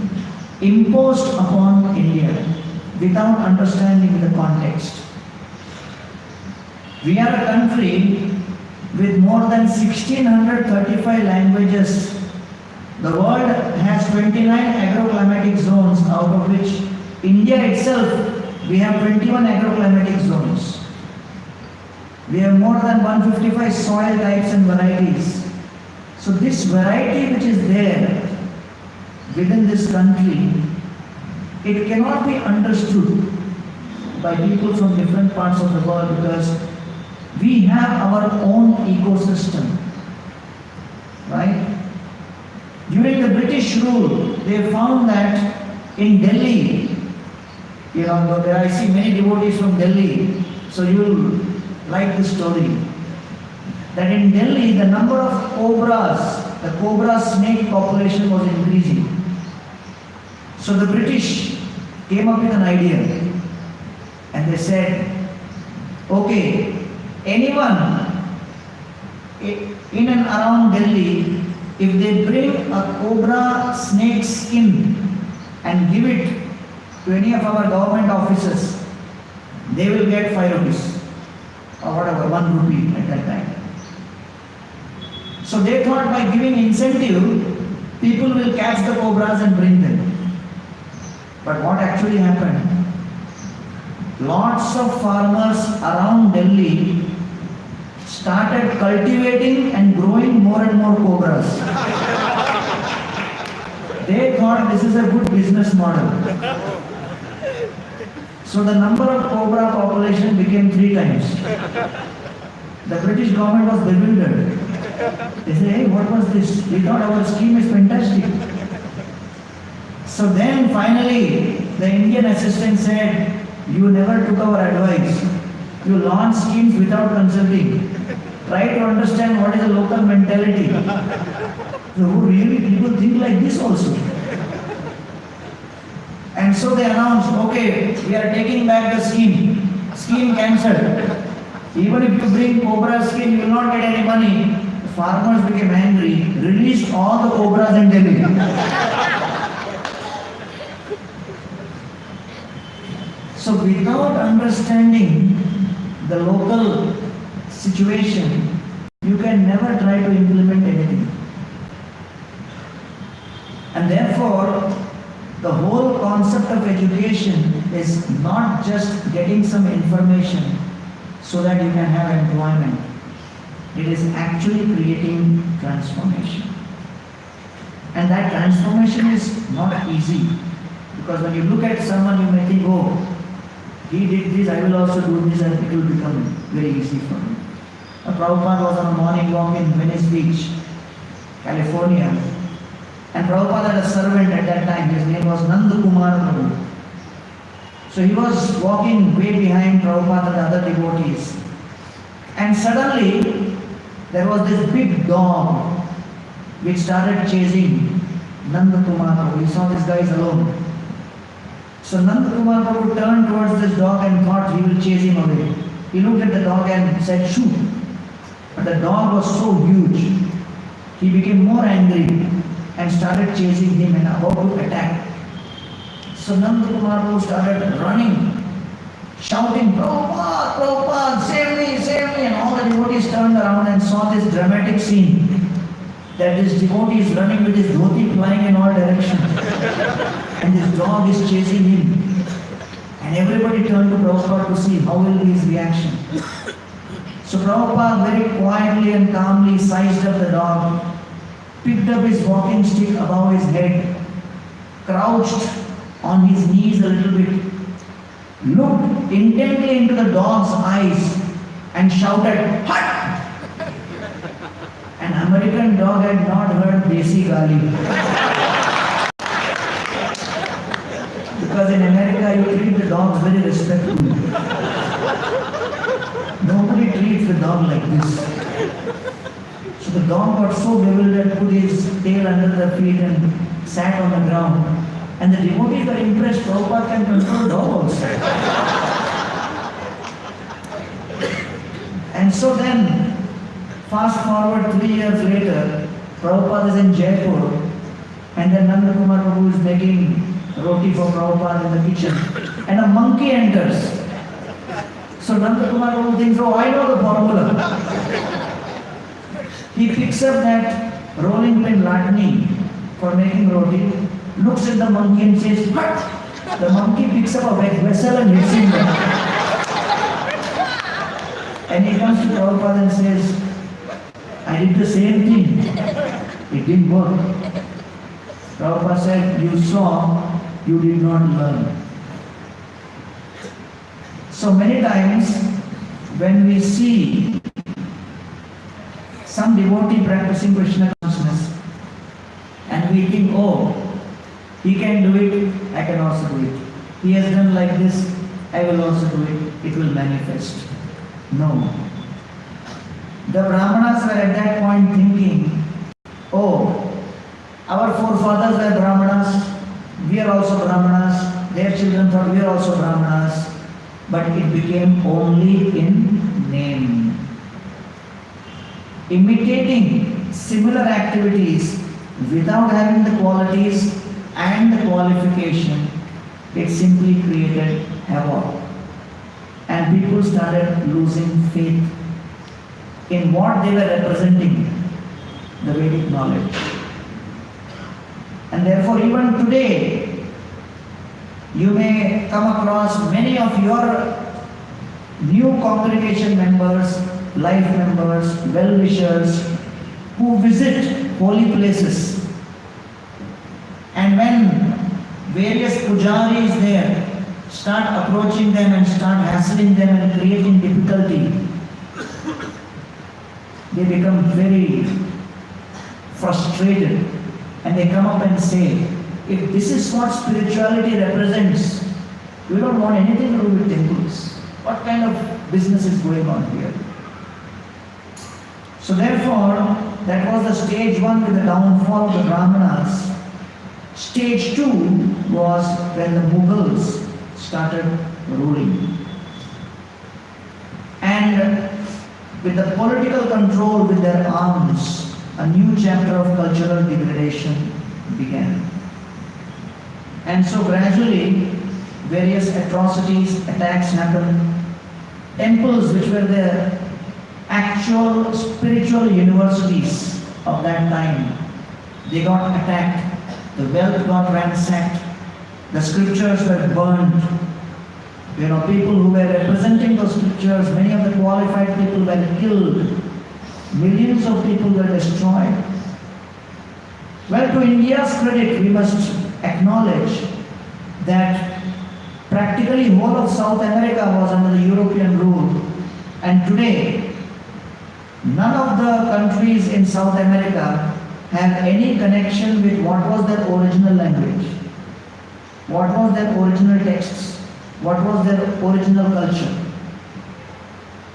imposed upon India without understanding the context. We are a country with more than 1635 languages. The world has 29 agroclimatic zones, out of which India itself, we have 21 agroclimatic zones. We have more than 155 soil types and varieties. So this variety which is there within this country, it cannot be understood by people from different parts of the world because we have our own ecosystem, right? During the British rule, they found that in Delhi, I see many devotees from Delhi, so you'll like this story. That in Delhi, the number of cobras, the cobra snake population was increasing. So the British came up with an idea and they said, okay, anyone in and around Delhi, if they bring a cobra snake skin and give it to any of our government offices, they will get 5 rupees or whatever, 1 rupee at that time. So they thought by giving incentive, people will catch the cobras and bring them. But what actually happened? Lots of farmers around Delhi started cultivating and growing more and more cobras. They thought this is a good business model. So the number of cobra population became 3 times. The British government was bewildered. They said, hey, what was this? We thought our scheme is fantastic. So then finally, the Indian assistant said, you never took our advice. You launched schemes without consulting. Try to understand what is the local mentality. So really people think like this also. And so they announced, okay, we are taking back the scheme. Scheme cancelled. Even if you bring cobra skin, you will not get any money. The farmers became angry, released all the cobras in Delhi. So without understanding the local situation, you can never try to implement anything. And therefore, the whole concept of education is not just getting some information so that you can have employment. It is actually creating transformation. And that transformation is not easy. Because when you look at someone, you may think, oh, he did this, I will also do this, and it will become very easy for me. Prabhupada was on a morning walk in Venice Beach, California. And Prabhupada had a servant at that time, his name was H.G.GaurangPrabhu. So he was walking way behind Prabhupada and the other devotees. And suddenly, there was this big dog which started chasing H.G.GaurangPrabhu. He saw this guy is alone. So H.G.GaurangPrabhu turned towards this dog and thought he will chase him away. He looked at the dog and said, shoot. But the dog was so huge, he became more angry and started chasing him and about to attack. So H.G.GaurangPrabhu started running, shouting, Prabhupada, Prabhupada, save me, save me. And all the devotees turned around and saw this dramatic scene. That this devotee is running with his dhoti flying in all directions. And this dog is chasing him. And everybody turned to Prabhupada to see how will be his reaction. So Prabhupada very quietly and calmly sized up the dog, picked up his walking stick above his head, crouched on his knees a little bit, looked intently into the dog's eyes and shouted, "Hut!" An American dog had not heard Desi Gali. Because in America you treat the dogs very respectfully. Nobody treats the dog like this. So the dog got so bewildered, put his tail under the feet and sat on the ground. And the devotees were impressed, Prabhupada can control dog also. And so then, fast forward 3 years later, Prabhupada is in Jaipur, and then H.G.GaurangPrabhu is making roti for Prabhupada in the kitchen, and a monkey enters. So H.G.GaurangPrabhu thinks, oh, I know the formula. He picks up that rolling pin latni for making roti, looks at the monkey and says, "Hut!" The monkey picks up a vessel and hits him there. And he comes to Prabhupada and says, I did the same thing. It didn't work. Prabhupada said, you saw, you did not learn. So many times when we see some devotee practicing Krishna consciousness and we think, oh, he can do it, I can also do it. He has done like this, I will also do it, it will manifest. No. The Brahmanas were at that point thinking, oh, our forefathers were Brahmanas, we are also Brahmanas, their children thought we are also Brahmanas, but it became only in name. Imitating similar activities without having the qualities and the qualification, it simply created havoc. And people started losing faith in what they were representing, the Vedic knowledge. And therefore even today, you may come across many of your new congregation members, life members, well-wishers who visit holy places. And when various pujaris there start approaching them and start hassling them and creating difficulty, they become very frustrated and they come up and say, if this is what spirituality represents, we don't want anything to do with temples. What kind of business is going on here? So therefore, that was the stage one with the downfall of the Brahmanas. Stage two was when the Mughals started ruling. And with the political control with their arms, a new chapter of cultural degradation began. And so gradually, various atrocities, attacks happened. Temples which were the actual spiritual universities of that time, they got attacked, the wealth got ransacked, the scriptures were burned. People who were representing those scriptures, many of the qualified people were killed. Millions of people were destroyed. Well, to India's credit, we must acknowledge that practically whole of South America was under the European rule. And today, none of the countries in South America have any connection with what was their original language, what was their original texts, what was their original culture.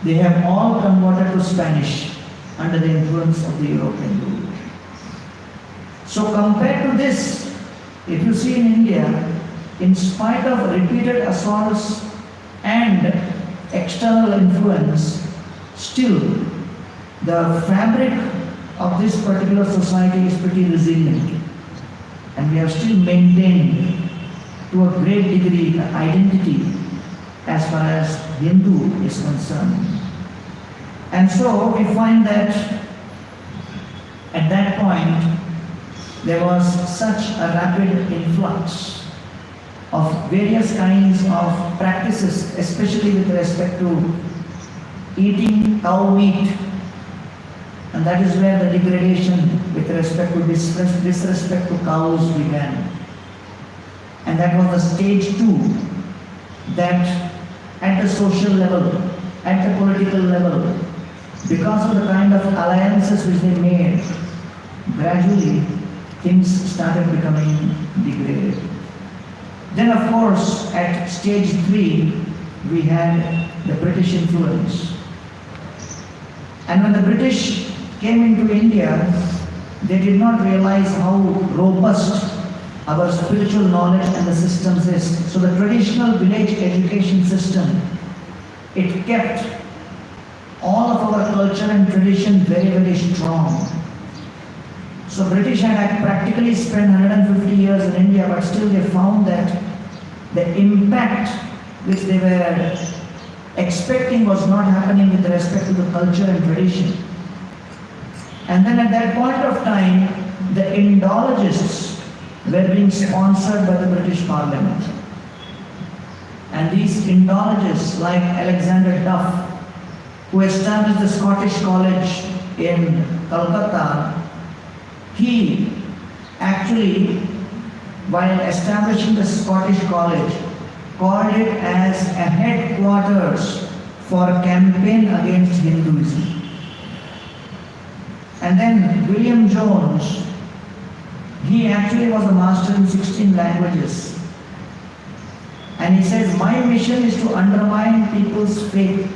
They have all converted to Spanish under the influence of the European rule. So compared to this, if you see in India, in spite of repeated assaults and external influence, still the fabric of this particular society is pretty resilient. And we have still maintained to a great degree the identity as far as Hindu is concerned. And so we find that at that point there was such a rapid influx of various kinds of practices, especially with respect to eating cow meat. And that is where the degradation with respect to disrespect to cows began. And that was the stage two, that at the social level, at the political level, because of the kind of alliances which they made, gradually things started becoming degraded. Then of course, at stage three, we had the British influence. And when the British came into India, they did not realize how robust our spiritual knowledge and the systems is. So the traditional village education system, it kept all of our culture and tradition very, very strong. So British had practically spent 150 years in India, but still they found that the impact which they were expecting was not happening with respect to the culture and tradition. And then at that point of time, the Indologists were being sponsored by the British Parliament. And these Indologists like Alexander Duff, who established the Scottish College in Calcutta, he actually, while establishing the Scottish College, called it as a headquarters for campaign against Hinduism. And then William Jones, he actually was a master in 16 languages. And he says, my mission is to undermine people's faith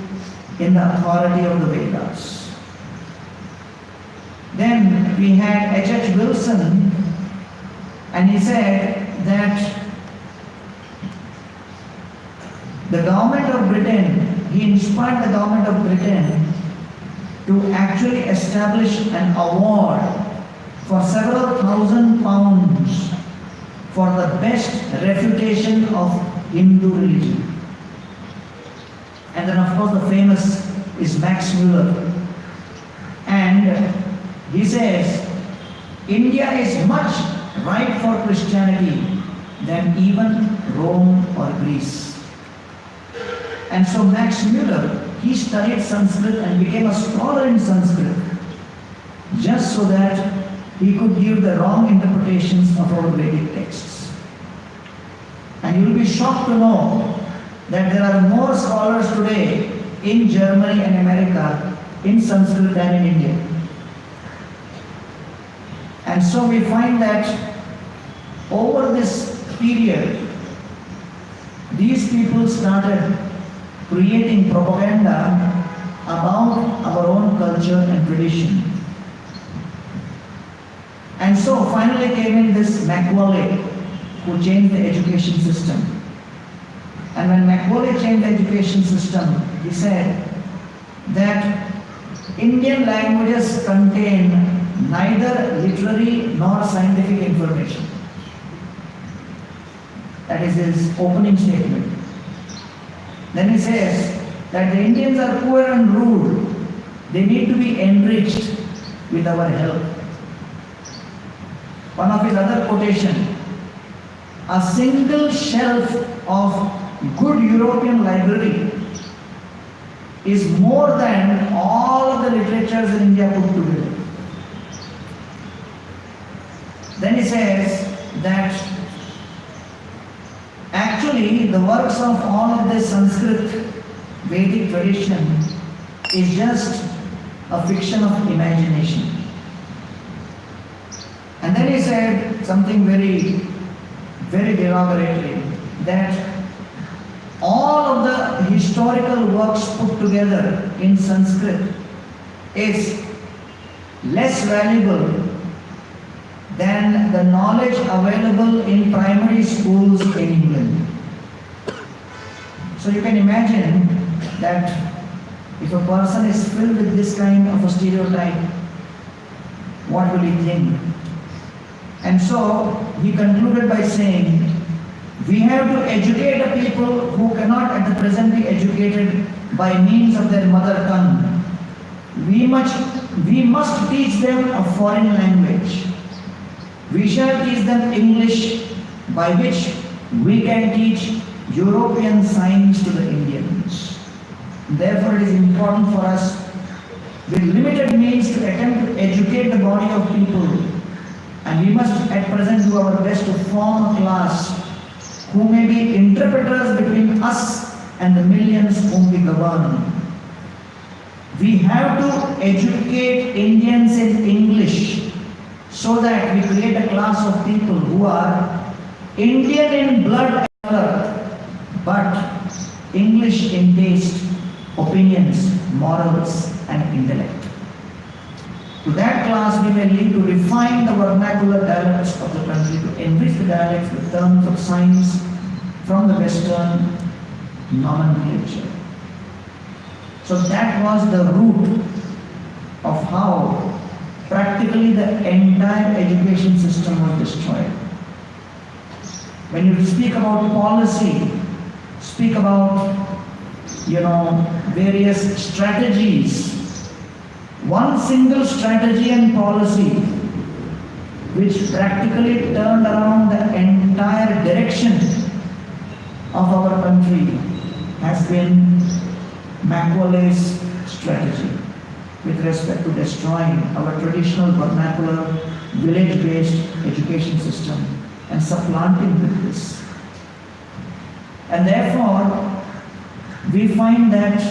in the authority of the Vedas. Then we had H.G. Wilson, and he said that the government of Britain, he inspired the government of Britain to actually establish an award for several £1,000 for the best refutation of Hindu religion. And then of course the famous is Max Muller. And he says, India is much right for Christianity than even Rome or Greece. And so Max Muller, he studied Sanskrit and became a scholar in Sanskrit just so that he could give the wrong interpretations of our Vedic texts. And you will be shocked to know that there are more scholars today in Germany and America in Sanskrit than in India. And so we find that over this period, these people started creating propaganda about our own culture and tradition. And so finally came in this Macaulay, who changed the education system. And when Macaulay changed the education system, he said that Indian languages contain neither literary nor scientific information. That is his opening statement. Then he says that the Indians are poor and rude. They need to be enriched with our help. One of his other quotation, a single shelf of good European library is more than all of the literatures in India put together. Then he says that actually the works of all of this Sanskrit Vedic tradition is just a fiction of imagination. And then he said something very, very derogatory, that all of the historical works put together in Sanskrit is less valuable than the knowledge available in primary schools in England. So you can imagine that if a person is filled with this kind of a stereotype, what will he think? And so he concluded by saying, we have to educate a people who cannot at the present be educated by means of their mother tongue. We must teach them a foreign language. We shall teach them English, by which we can teach European science to the Indians. Therefore, it is important for us with limited means to attempt to educate the body of people, and we must at present do our best to form a class who may be interpreters between us and the millions whom we govern. We have to educate Indians in English so that we create a class of people who are Indian in blood and color, but English in taste, opinions, morals, and intellect. To that class we may lead to refine the vernacular dialects of the country, to enrich the dialects with terms of science from the Western nomenclature. So that was the root of how practically the entire education system was destroyed. When you speak about policy, speak about, various strategies, one single strategy and policy which practically turned around the entire direction of our country has been Macaulay's strategy. with respect to destroying our traditional vernacular, village-based education system and supplanting with this. And therefore, we find that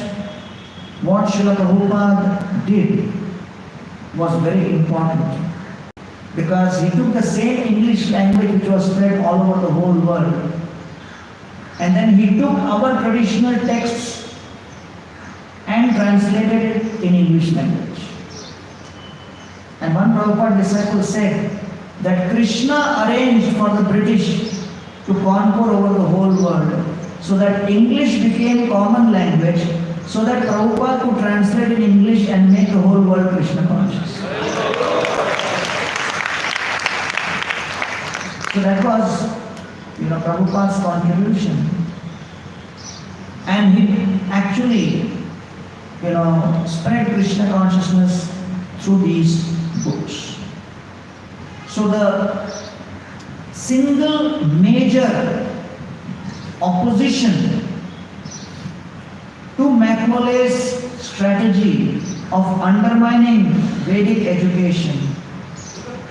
what Srila Prabhupada did was very important, because he took the same English language which was spread all over the whole world, and then he took our traditional texts and translated it in English language. And one Prabhupada disciple said that Krishna arranged for the British to conquer over the whole world, so that English became common language, so that Prabhupada could translate in English and make the whole world Krishna conscious. So that was, Prabhupada's contribution. And he actually, spread Krishna consciousness through these books. So the single major opposition to Macaulay's strategy of undermining Vedic education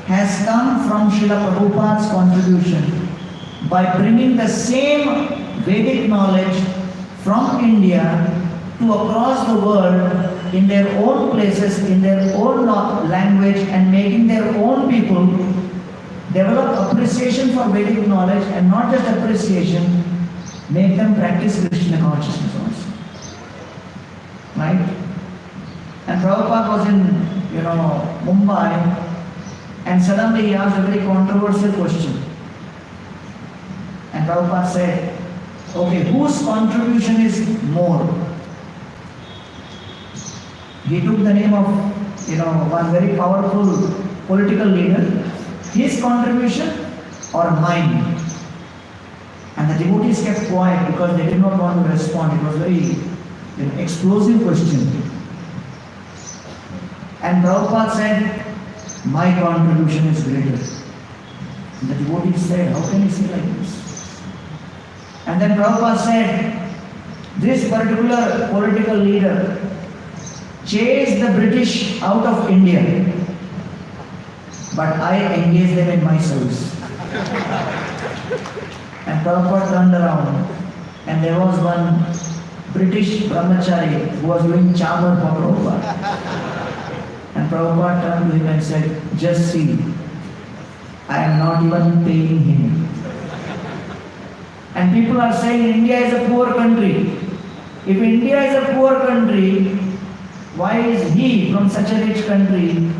has come from Srila Prabhupada's contribution by bringing the same Vedic knowledge from India to across the world in their own places, in their own language, and making their own people develop appreciation for Vedic knowledge, and not just appreciation, make them practice Krishna consciousness also. Right? And Prabhupada was in, Mumbai, and suddenly he asked a very controversial question. And Prabhupada said, okay, whose contribution is more? He took the name of, one very powerful political leader, his contribution or mine? And the devotees kept quiet because they did not want to respond. It was a very explosive question. And Prabhupada said, my contribution is greater. And the devotees said, how can you say like this? And then Prabhupada said, this particular political leader chased the British out of India, but I engaged them in my service. And Prabhupada turned around, and there was one British brahmachari who was doing chamar for Prabhupada. And Prabhupada turned to him and said, just see, I am not even paying him. And people are saying India is a poor country. If India is a poor country, why is he from such a rich country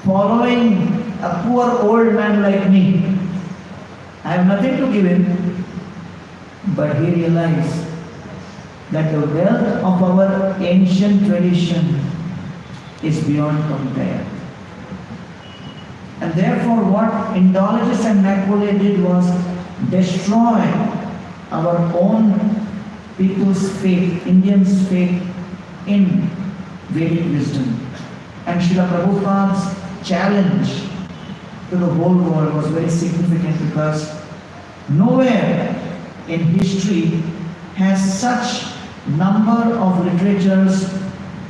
following a poor old man like me? I have nothing to give him. But he realized that the wealth of our ancient tradition is beyond compare. And therefore what Indologists and Macaulay did was destroy our own people's faith, Indians' faith in Vedic wisdom. And Srila Prabhupada's challenge to the whole world was very significant, because nowhere in history has such number of literatures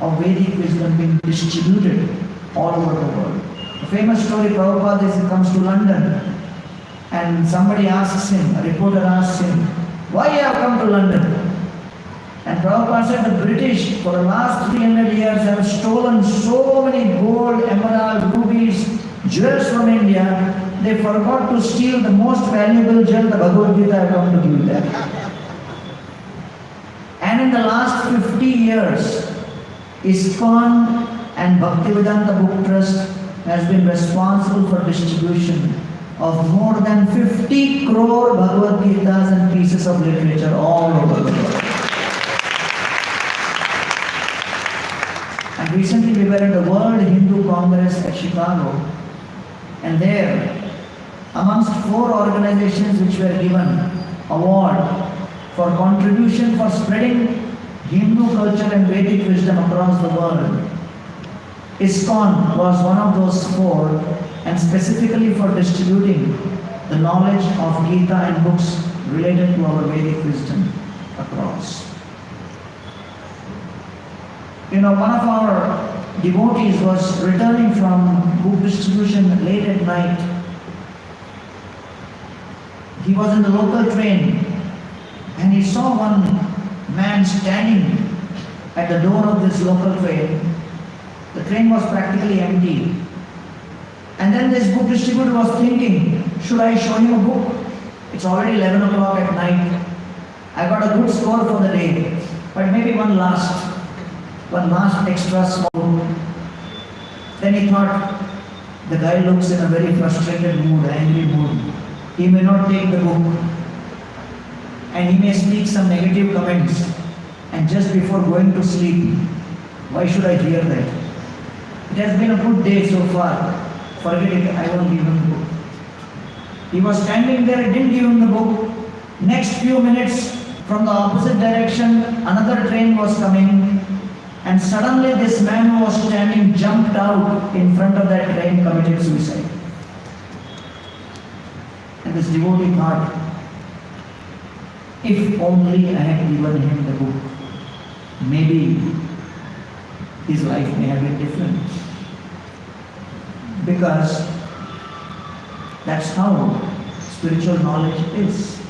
of Vedic wisdom been distributed all over the world. A famous story, Prabhupada comes to London, and somebody asks him, a reporter asks him, why you have come to London? And Prabhupada said, the British for the last 300 years have stolen so many gold, emerald, rubies, jewels from India, they forgot to steal the most valuable gem, the Bhagavad Gita. I have come to give them. And in the last 50 years, ISKCON and Bhaktivedanta Book Trust has been responsible for distribution of more than 50 crore Bhagavad Gitas and pieces of literature all over the world. And recently we were at the World Hindu Congress at Chicago, and there, amongst 4 organizations which were given award for contribution for spreading Hindu culture and Vedic wisdom across the world, ISKCON was one of those 4, and specifically for distributing the knowledge of Gita and books related to our Vedic wisdom across. One of our devotees was returning from book distribution late at night. He was in the local train and he saw one man standing at the door of this local train. The train was practically empty. And then this book distributor was thinking, should I show him a book? It's already 11 o'clock at night. I got a good score for the day, but maybe one last extra small. Then he thought, the guy looks in a very frustrated mood, angry mood. He may not take the book and he may speak some negative comments. And just before going to sleep, why should I hear that? It has been a good day so far. Forget it, I won't give him the book. He was standing there, didn't give him the book. Next few minutes, from the opposite direction, another train was coming. And suddenly this man who was standing jumped out in front of that train, committed suicide. And this devotee thought, if only I had given him the book, maybe his life may have been different. Because that's how spiritual knowledge is.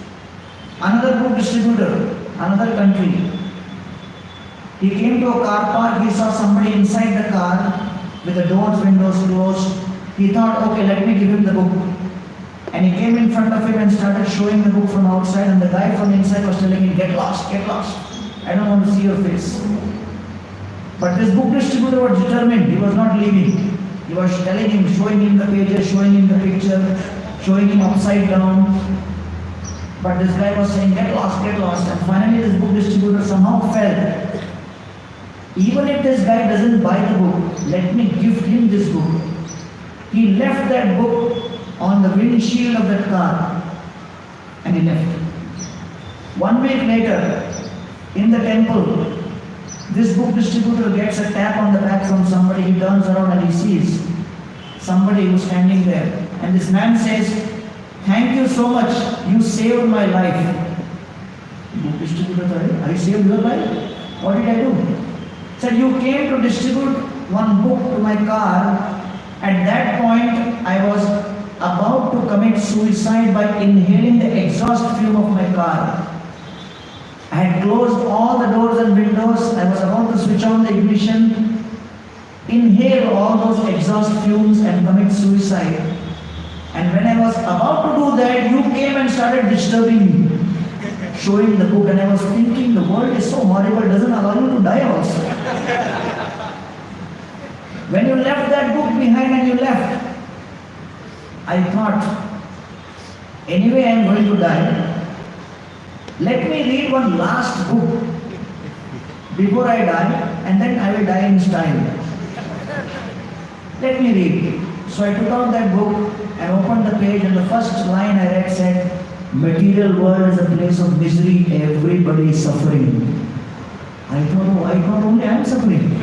Another book distributor, another country, he came to a car park, he saw somebody inside the car with the doors, windows closed. He thought, okay, let me give him the book. And he came in front of him and started showing the book from outside, and the guy from inside was telling him, get lost, get lost. I don't want to see your face. But this book distributor was determined, he was not leaving. He was telling him, showing him the pages, showing him the picture, showing him upside down. But this guy was saying, get lost, get lost. And finally this book distributor somehow felt, even if this guy doesn't buy the book, let me gift him this book. He left that book on the windshield of that car and he left. 1 week later, in the temple, this book distributor gets a tap on the back from somebody. He turns around and he sees somebody who's standing there. And this man says, thank you so much, you saved my life. The book distributor thought, I saved your life? What did I do? He said, you came to distribute one book to my car. At that point, I was about to commit suicide by inhaling the exhaust fume of my car. I had closed all the doors and windows. I was about to switch on the ignition, inhale all those exhaust fumes and commit suicide. And when I was about to do that, you came and started disturbing me, showing the book, and I was thinking, the world is so horrible, it doesn't allow you to die also. When you left that book behind and you left, I thought, anyway I am going to die. Let me read one last book before I die, and then I will die in style. Let me read. So I took out that book and opened the page, and the first line I read said, material world is a place of misery, everybody is suffering. I thought only I am suffering.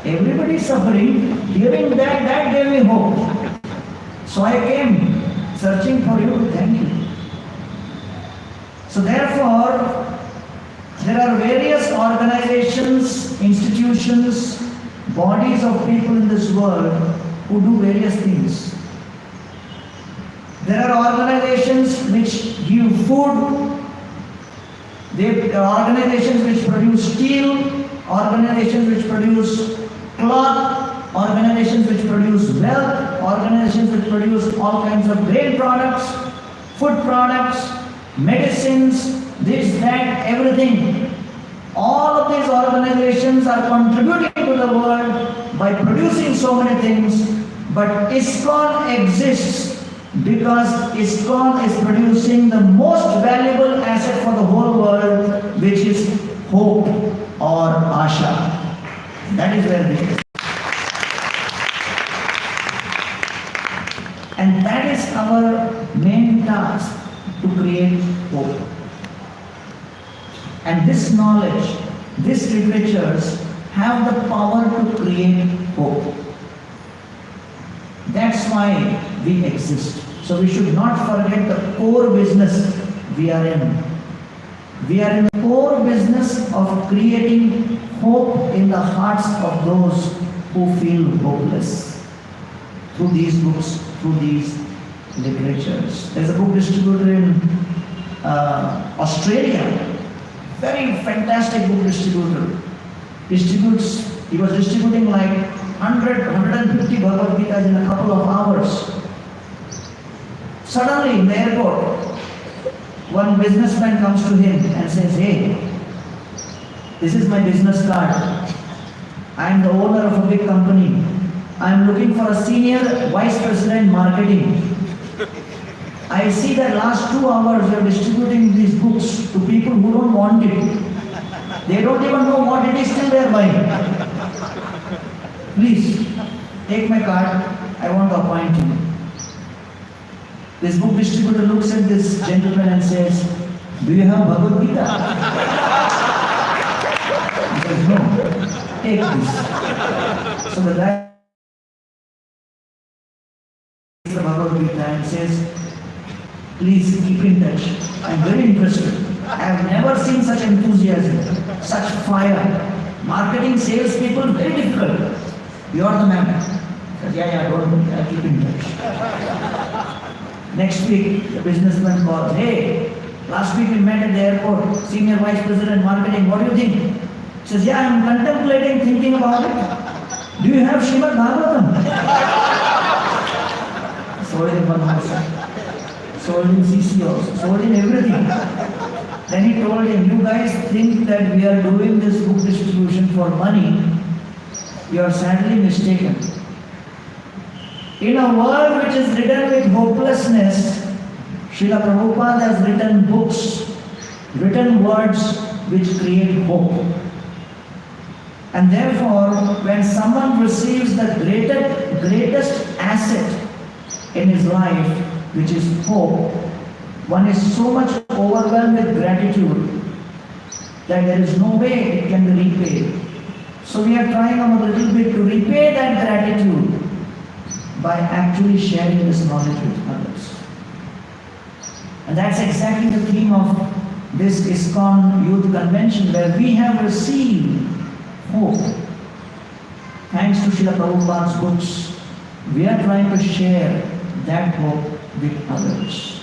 Everybody is suffering. Hearing that gave me hope. So I came searching for you. Thank you. So therefore, there are various organizations, institutions, bodies of people in this world who do various things. There are organizations which give food. There are organizations which produce steel, organizations which produce cloth, organizations which produce wealth, organizations which produce all kinds of grain products, food products, medicines, this, that, everything. All of these organizations are contributing to the world by producing so many things, but ISKCON exists because ISKCON is producing the most valuable asset for the whole world, which is hope or asha. That is where it is. And that is our main task, to create hope. And this knowledge, these literatures have the power to create hope. That's why we exist. So we should not forget the core business we are in. We are in the core business of creating hope in the hearts of those who feel hopeless through these books, through these literatures. There's a book distributor in Australia, very fantastic book distributor. He was distributing like 150 Bhagavad Gitas in a couple of hours. Suddenly in the airport, one businessman comes to him and says, "Hey, this is my business card. I am the owner of a big company. I am looking for a senior vice president marketing. I see that last 2 hours you are distributing these books to people who don't want it. They don't even know what it is till they are buying. Please, take my card. I want to appoint you." This book distributor looks at this gentleman and says, "Do you have Bhagavad Gita?" He says, "No, take this." So the guy takes the Bhagavad Gita and says, "Please keep in touch. I am very interested. I have never seen such enthusiasm, such fire. Marketing, sales people, very difficult. You are the man." He says, "Yeah, don't worry, I'll keep in touch." Next week, the businessman calls, "Hey, last week we met at the airport, senior vice president marketing, what do you think?" He says, "Yeah, I'm contemplating, thinking about it. Do you have Sreemad Bhagvatam?" Sold him one also. Sold him CC also. Sold him everything. Then he told him, "You guys think that we are doing this book distribution for money. You are sadly mistaken. In a world which is ridden with hopelessness, Srila Prabhupada has written books, written words which create hope. And therefore, when someone receives the greatest asset in his life, which is hope, one is so much overwhelmed with gratitude that there is no way it can be repaid. So we are trying a little bit to repay that gratitude by actually sharing this knowledge with others. And that's exactly the theme of this ISKCON Youth Convention, where we have received hope. Thanks to Srila Prabhupada's books, we are trying to share that hope with others.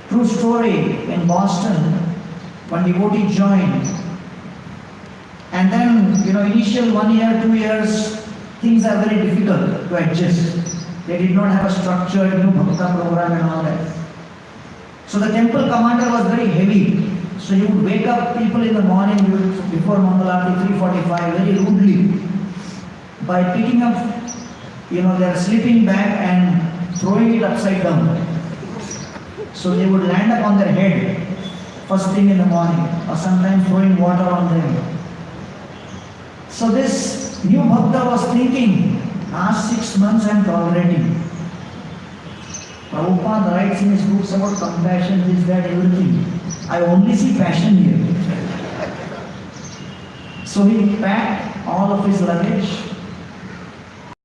True story, in Boston, one devotee joined, and then, initial 1 year, 2 years, things are very difficult to adjust. They did not have a structured new Bhagavatam program and all that. So the temple commander was very heavy. So he would wake up people in the morning before Mangalarti 3:45 very rudely by picking up their sleeping bag and throwing it upside down. So they would land up on their head first thing in the morning, or sometimes throwing water on them. So this new Bhakta was thinking, last 6 months I am tolerating. Prabhupada writes in his books about compassion, this, that, everything. I only see passion here. So he packed all of his luggage,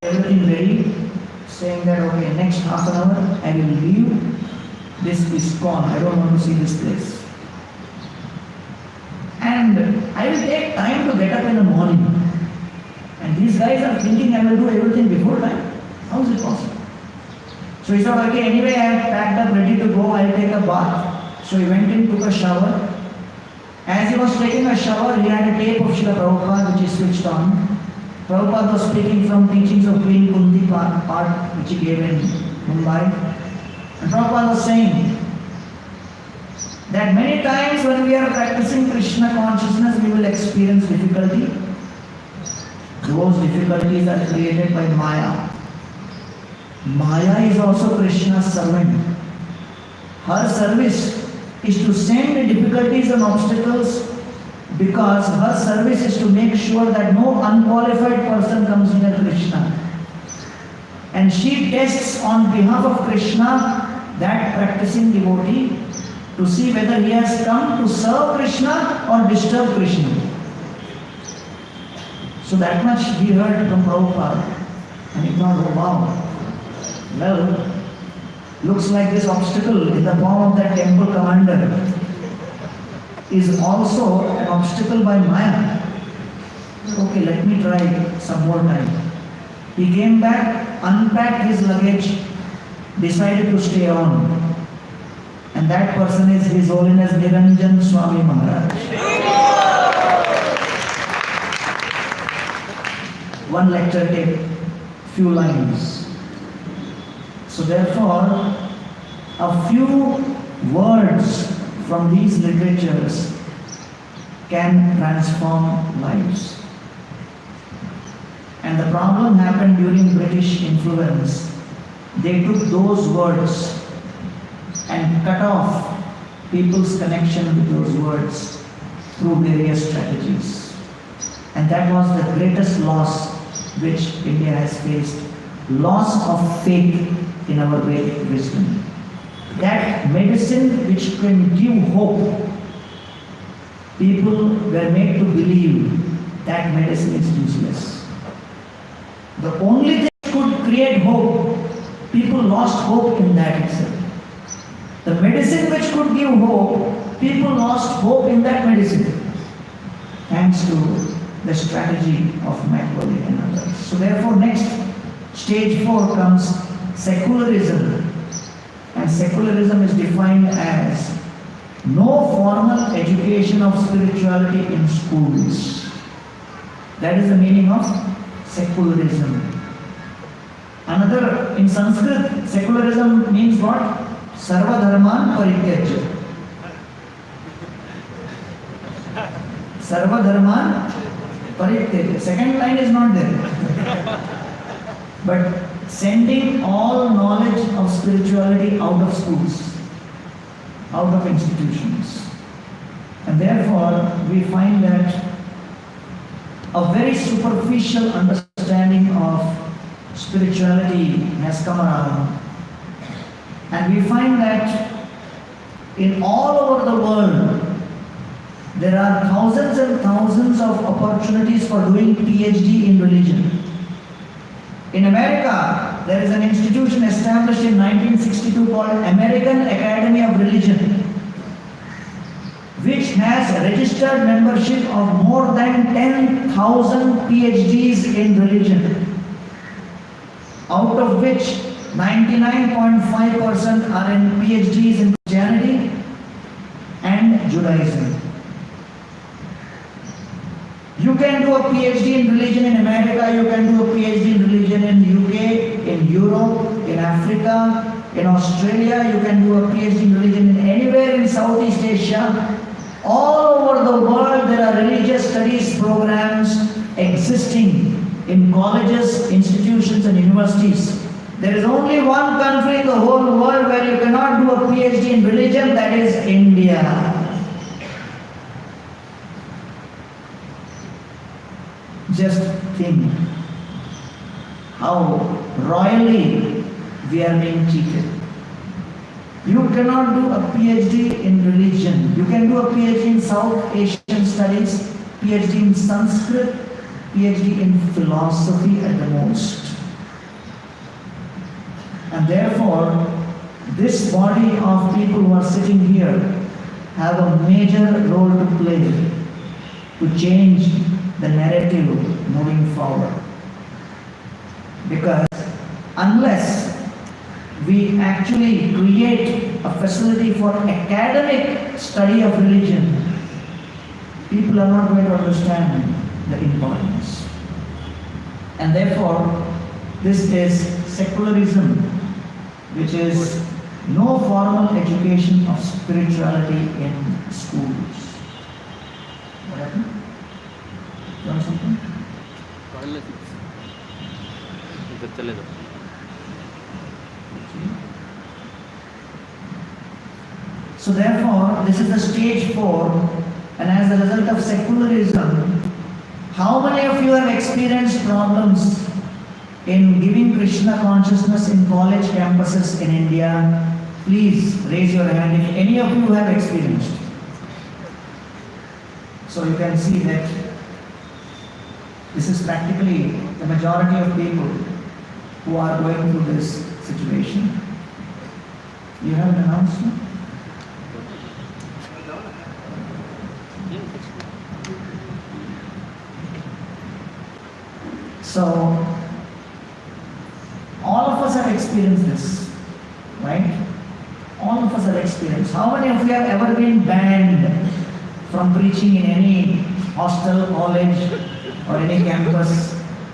everything ready, saying that, okay, next half an hour I will leave. This ISKCON. I don't want to see this place. And I will take time to get up in the morning. And these guys are thinking I will do everything before time. How is it possible? So he thought, okay, anyway, I am packed up, ready to go, I'll take a bath. So he went in, took a shower. As he was taking a shower, he had a tape of Srila Prabhupada which is switched on. Prabhupada was speaking from teachings of Queen Kunti part which he gave in Mumbai. And Prabhupada was saying that many times when we are practicing Krishna consciousness, we will experience difficulty. Those difficulties are created by Maya. Maya is also Krishna's servant. Her service is to send the difficulties and obstacles because her service is to make sure that no unqualified person comes near Krishna. And she tests on behalf of Krishna that practicing devotee to see whether he has come to serve Krishna or disturb Krishna. So that much he heard from Prabhupada. And he thought, oh wow, well, looks like this obstacle in the form of that temple commander. is also an obstacle by Maya. Okay, let me try some more time. He came back, unpacked his luggage, decided to stay on. And that person is His Holiness Niranjan Swami Maharaj. One lecture tape, few lines. So therefore, a few words from these literatures can transform lives. And the problem happened during British influence. They took those words and cut off people's connection with those words through various strategies. And that was the greatest loss which India has faced. Loss of faith in our Vedic wisdom. That medicine which can give hope, people were made to believe that medicine is useless. The only thing that could create hope, people lost hope in that itself. The medicine which could give hope, people lost hope in that medicine. Thanks to the strategy of Machiavelli and others. So therefore next, stage 4 comes secularism. And secularism is defined as no formal education of spirituality in schools. That is the meaning of secularism. Another, in Sanskrit, secularism means what? Sarva dharman parityajya. Sarva dharman parityajya. Second line is not there. But sending all knowledge of spirituality out of schools, out of institutions. And therefore, we find that a very superficial understanding of spirituality has come around. And we find that in all over the world, there are thousands and thousands of opportunities for doing PhD in religion. In America, there is an institution established in 1962 called American Academy of Religion, which has a registered membership of more than 10,000 PhDs in religion, out of which 99.5% are in PhDs in Christianity and Judaism. You can do a PhD in religion in America, you can do a PhD in religion in UK, in Europe, in Africa, in Australia, you can do a PhD in religion in anywhere in Southeast Asia. All over the world there are religious studies programs existing in colleges, institutions and universities. There is only one country in the whole world where you cannot do a PhD in religion, that is India. Just think how royally we are being treated. You cannot do a PhD in religion. You can do a PhD in South Asian studies, PhD in Sanskrit, PhD in philosophy at the most. And therefore, this body of people who are sitting here have a major role to play to change the narrative moving forward. Because unless we actually create a facility for academic study of religion, people are not going to understand the importance. And therefore, this is secularism, which is no formal education of spirituality in schools. What happened? You want something? So therefore, this is the stage 4, and as a result of secularism, how many of you have experienced problems in giving Krishna consciousness in college campuses in India? Please raise your hand if any of you have experienced. So you can see that this is practically the majority of people who are going through this situation. You have an announcement? So, all of us have experienced this, right? All of us have experienced. How many of you have ever been banned from preaching in any hostel, college, or any campus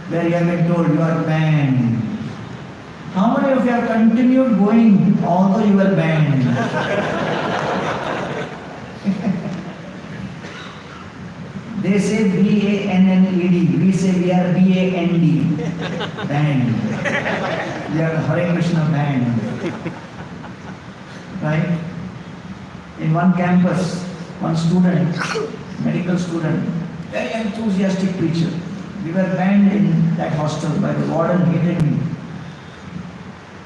where you have been told you are banned? How many of you have continued going although you were banned? They say B-A-N-N-E-D. We say we are B-A-N-D. Banned. We are Hare Krishna banned. Right? In one campus, one student, medical student, very enthusiastic preacher. We were banned in that hostel by the warden, hated me.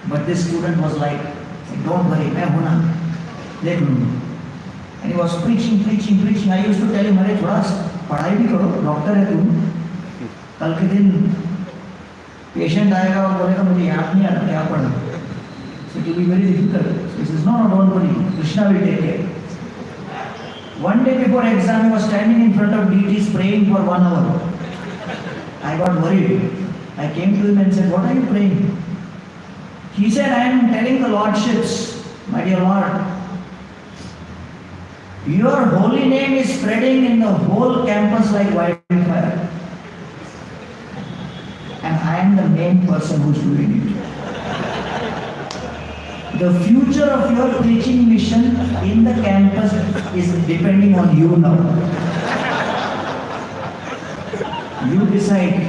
But this student was like, don't worry, मैं हूँ ना, देख लूँगा. And he was preaching. I used to tell him, अरे थोड़ा पढ़ाई भी करो, डॉक्टर है तुम. कल के दिन पेशेंट आएगा और बोलेगा मुझे याद नहीं आ रहा क्या पढ़ा. So it will be very difficult. So he says, no, don't worry, Krishna will take care. One day before exam, he was standing in front of deities praying for 1 hour. I got worried. I came to him and said, what are you praying? He said, I am telling the Lordships, my dear Lord, your holy name is spreading in the whole campus like wildfire. And I am the main person who is doing it. The future of your preaching mission in the campus is depending on you now. You decide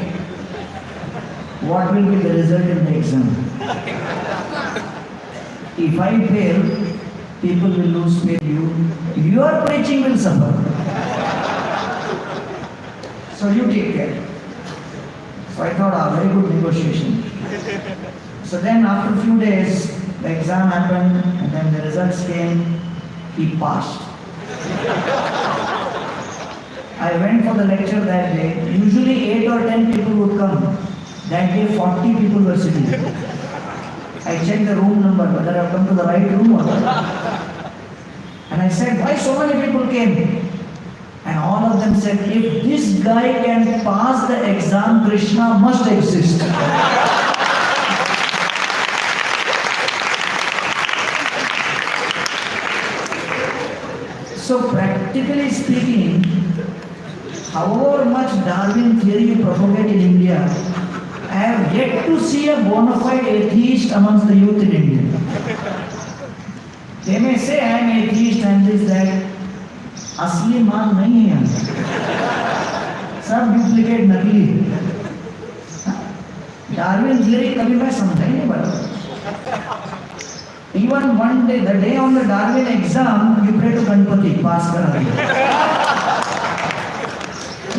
what will be the result in the exam. If I fail, people will lose faith in you. Your preaching will suffer. So you take care. So I thought, very good negotiation. So then after a few days, the exam happened and then the results came. He passed. I went for the lecture that day. Usually 8 or 10 people would come. That day 40 people were sitting. I checked the room number, whether I have come to the right room or not. And I said, why so many people came? And all of them said, if this guy can pass the exam, Krishna must exist. So practically speaking, however much Darwin theory you propagate in India, I have yet to see a bona fide atheist amongst the youth in India. They may say I am atheist and this that. असली मान नहीं है, सब duplicate नकली है. Darwin theory कभी मैं समझा ही नहीं बता. Even one day, the day on the Darwin exam, you pray to Ganpati, pass kara diya.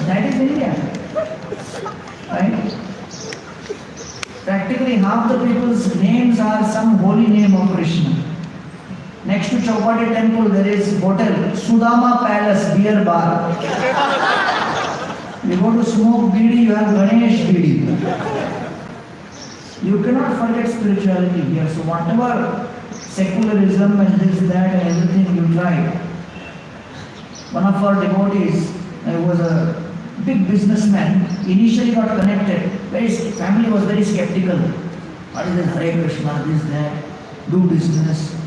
That is India, right? Practically half the people's names are some holy name of Krishna. Next to Chowpatty temple, there is hotel, Sudama Palace, beer bar. You go to smoke bidi, you have Ganesh bidi. You cannot forget spirituality here. So whatever secularism and this, that and everything you try. One of our devotees, who was a big businessman, initially got connected. His family was very skeptical. What is this Hare Krishna, this, that, do business.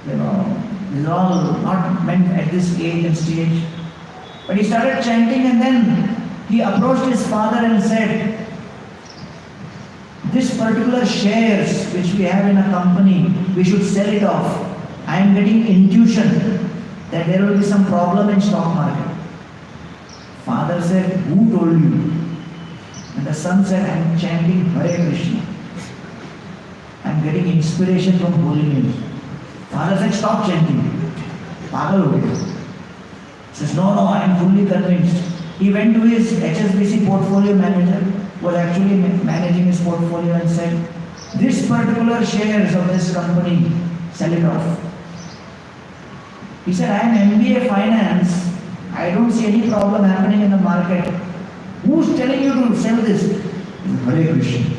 These are all not meant at this age and stage. But he started chanting and then he approached his father and said, this particular shares which we have in a company, we should sell it off. I am getting intuition that there will be some problem in stock market. Father said, who told you? And the son said, I am chanting Hare Krishna. I am getting inspiration from holy name. Father said, stop chanting. Pagal ho gaya. He says, no, I am fully convinced. He went to his HSBC portfolio manager, who was actually managing his portfolio, and said, this particular shares of this company, sell it off. He said, I am MBA finance. I don't see any problem happening in the market. Who's telling you to sell this? Hare Krishna.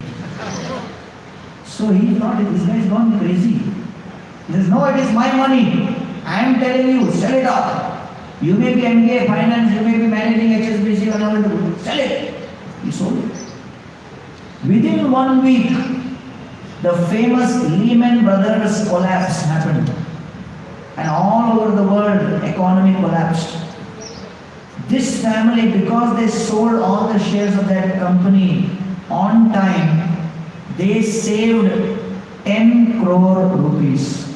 So he thought, this guy has gone crazy. He says, no, it is my money. I am telling you, sell it off. You may be MBA finance, you may be managing HSBC, whatever to do. Sell it. He sold it. Within 1 week, the famous Lehman Brothers collapse happened. And all over the world, economy collapsed. This family, because they sold all the shares of that company on time, they saved 10 crore rupees.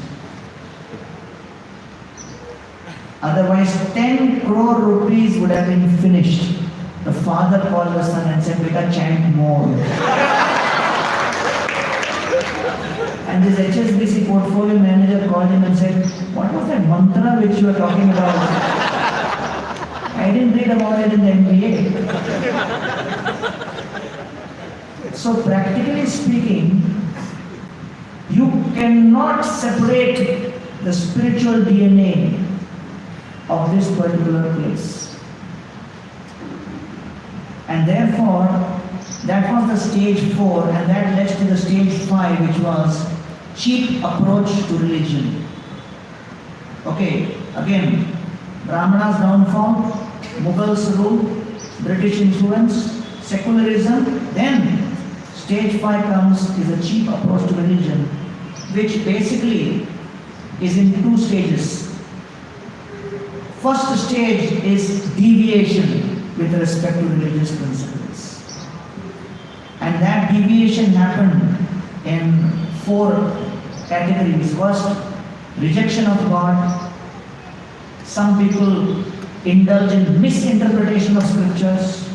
Otherwise, 10 crore rupees would have been finished. The father called the son and said, "Beta, chant more." And this HSBC portfolio manager called him and said, "What was that mantra which you were talking about? I didn't read about it in the MBA." So practically speaking, you cannot separate the spiritual DNA of this particular place. And therefore, that was the stage 4, and that led to the stage 5, which was cheap approach to religion. Okay, again, Brahmanas downfall, Mughals rule, British influence, secularism, then stage 5 comes is a cheap approach to religion, which basically is in 2 stages. First stage is deviation with respect to religious principles. And that deviation happened in 4 categories. First, rejection of God. Some people indulge in misinterpretation of scriptures.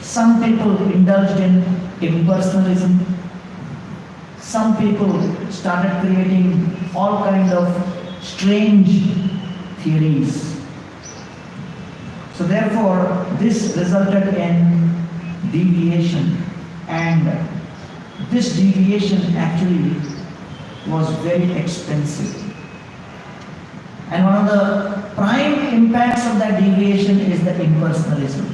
Some people indulged in impersonalism. Some people started creating all kinds of strange theories. So therefore, this resulted in deviation, and this deviation actually was very expensive. And one of the prime impacts of that deviation is the impersonalism.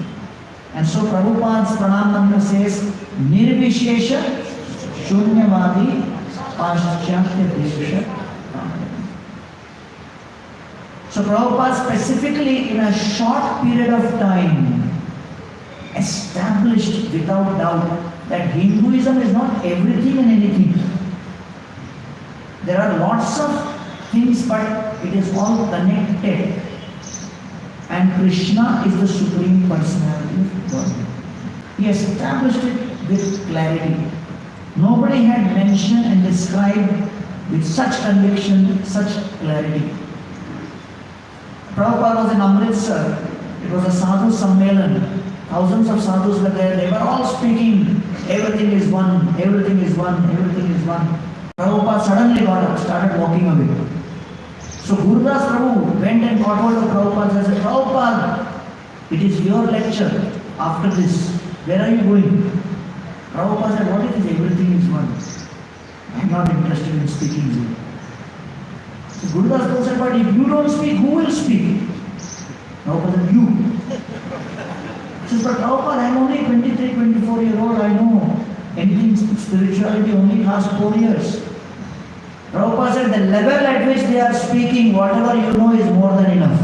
And so Prabhupada's Pranam Mantra says, Nirvishesha Shunyavadi Paschatya Desha. So Prabhupada specifically in a short period of time established without doubt that Hinduism is not everything and anything. There are lots of things, but it is all connected. And Krishna is the Supreme Personality of God. He established it with clarity. Nobody had mentioned and described with such conviction, such clarity. Prabhupada was in Amritsar. It was a sadhu sammelan. Thousands of sadhus were there. They were all speaking, everything is one, everything is one, everything is one. Prabhupada suddenly got up, started walking away. So Gurudas Prabhu went and caught hold of Prabhupada and said, "Prabhupada, it is your lecture after this. Where are you going?" Prabhupada said, "What is everything is one? I am not interested in speaking to you." So Gurudas Prabhu said, "But if you don't speak, who will speak?" Prabhupada said, "You." He says, "But Prabhupada, I am only 23, 24-year-old. I know anything spirituality only lasts 4 years." Prabhupada said, "The level at which they are speaking, whatever you know is more than enough."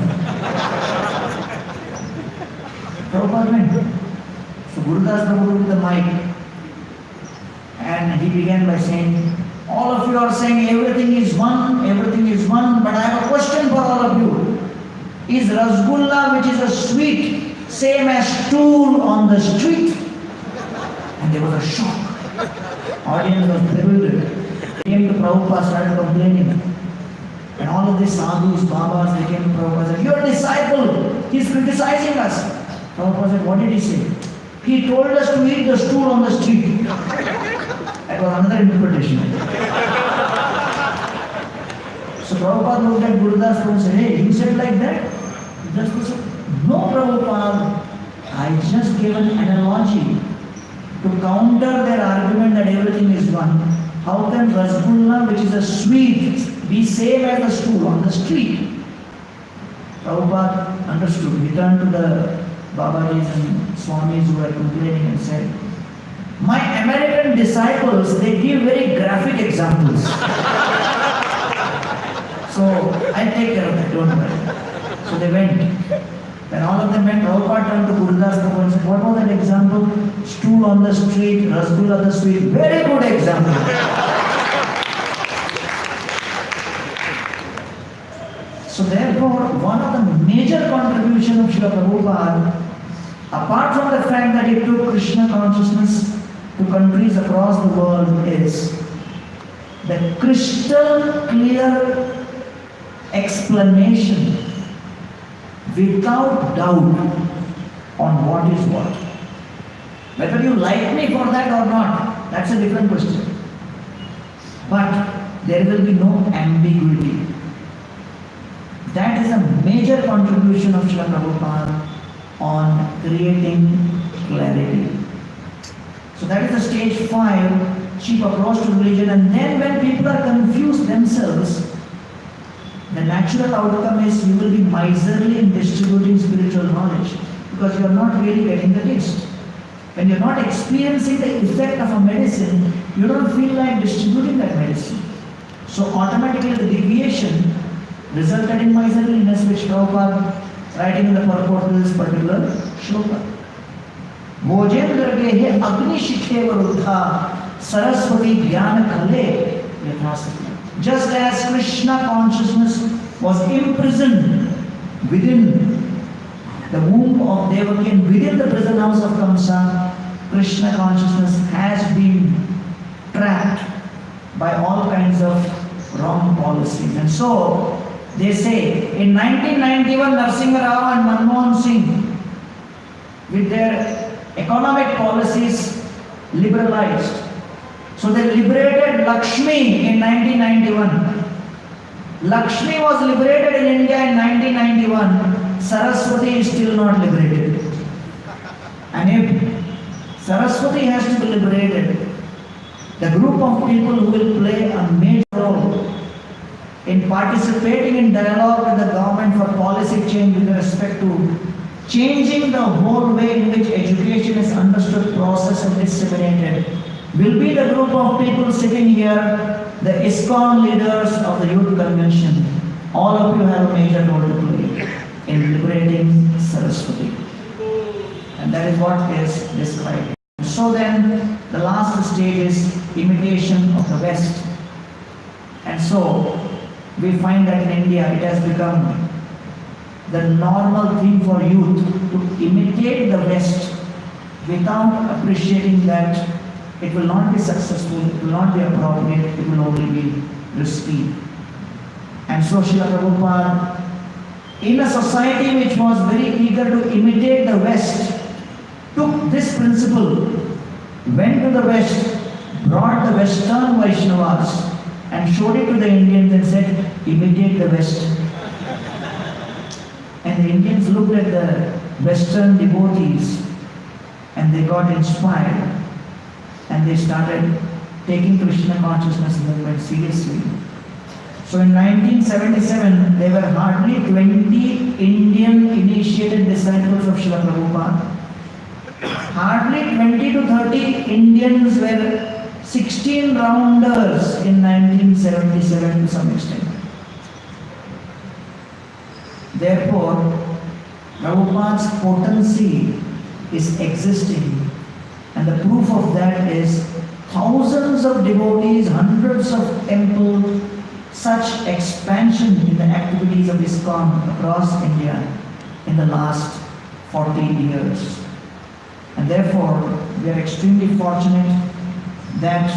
Prabhupada went. So Gurudas Prabhu took the mic and he began by saying, "All of you are saying everything is one, but I have a question for all of you. Is Rasgulla, which is a sweet, same as stool on the street?" And there was a shock. Audience was bewildered. Came to Prabhupada, started complaining. And all of these sadhus, babas, they came to Prabhupada and said, "Your disciple, he's criticizing us." Prabhupada said, "What did he say?" "He told us to eat the stool on the street." That was another interpretation. So Prabhupada looked at Gurudas Prabhu and said, "Hey, you said like that?" Gurudas said, "No, Prabhupada, I just gave an analogy to counter their argument that everything is one. How can Rasgulla, which is a sweet, be same as the stool on the street?" Prabhupada understood. He turned to the Babajis and Swamis who were complaining and said, "My American disciples, they give very graphic examples. So I'll take care of that, don't worry." So they went. When all of them went, Prabhupada turned to Gurudas Prabhu and said, what was that example? Stool on the street, rasgulla on the street. Very good example. So therefore, one of the major contributions of Srila Prabhupada, apart from the fact that he took Krishna consciousness to countries across the world, is the crystal clear explanation without doubt on what is what. Whether you like me for that or not, that's a different question. But there will be no ambiguity. That is a major contribution of Srila Prabhupada on creating clarity. So that is the stage 5, cheap approach to religion. And then when people are confused themselves, the natural outcome is you will be miserly in distributing spiritual knowledge because you are not really getting the taste. When you are not experiencing the effect of a medicine, you don't feel like distributing that medicine. So automatically the deviation resulted in miserliness, which Prabhupada writing in the purport to this particular shloka. Bhojendra gehe agni shikhe varuddha saraswati jnana khale yathasati. Just as Krishna consciousness was imprisoned within the womb of Devaki and within the prison house of Kamsa, Krishna consciousness has been trapped by all kinds of wrong policies. And so, they say, in 1991, Narasimha Rao and Manmohan Singh, with their economic policies, liberalized. So they liberated Lakshmi in 1991. Lakshmi was liberated in India in 1991. Saraswati is still not liberated. And if Saraswati has to be liberated, the group of people who will play a major role in participating in dialogue with the government for policy change with respect to changing the whole way in which education is understood, processed and disseminated, will be the group of people sitting here, the ISKCON leaders of the youth convention. All of you have a major role to play in liberating Saraswati. And that is what is described. So then, the last stage is imitation of the West. And so, we find that in India it has become the normal thing for youth to imitate the West without appreciating that it will not be successful, it will not be appropriate, it will only be risky. And so Srila Prabhupada, in a society which was very eager to imitate the West, took this principle, went to the West, brought the Western Vaishnavas and showed it to the Indians and said, imitate the West. And the Indians looked at the Western devotees and they got inspired and they started taking Krishna consciousness movement seriously. So in 1977, there were hardly 20 Indian initiated disciples of Srila Prabhupada. Hardly 20 to 30 Indians were 16 rounders in 1977 to some extent. Therefore, Prabhupada's potency is existing, and the proof of that is thousands of devotees, hundreds of temples, such expansion in the activities of ISKCON across India in the last 40 years. And therefore, we are extremely fortunate that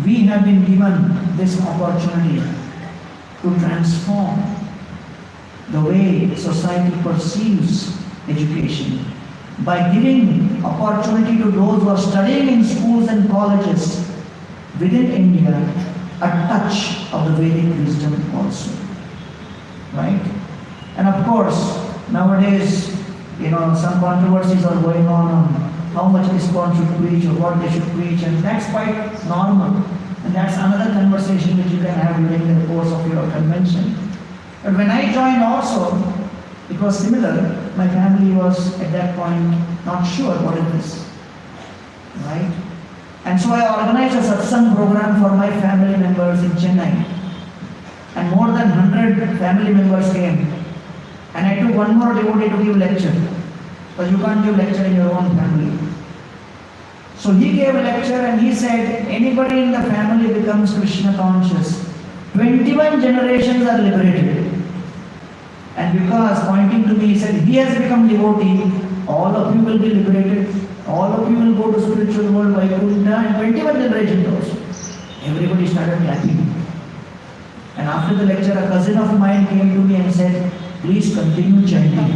we have been given this opportunity to transform the way society perceives education by giving opportunity to those who are studying in schools and colleges within India a touch of the Vedic wisdom also. Right? And of course, nowadays, some controversies are going on how much ISKCON should preach or what they should preach, and that's quite normal. And that's another conversation which you can have during the course of your convention. But when I joined also, it was similar. My family was at that point not sure what it is. Right? And so I organized a satsang program for my family members in Chennai. And more than 100 family members came. And I took one more devotee to give lecture. But you can't give lecture in your own family. So he gave a lecture and he said, anybody in the family becomes Krishna conscious, 21 generations are liberated. And because, pointing to me, he said, he has become devotee, all of you will be liberated, all of you will go to spiritual world, Vaikuntha, and 21 generations also. Everybody started clapping. And after the lecture, a cousin of mine came to me and said, please continue chanting.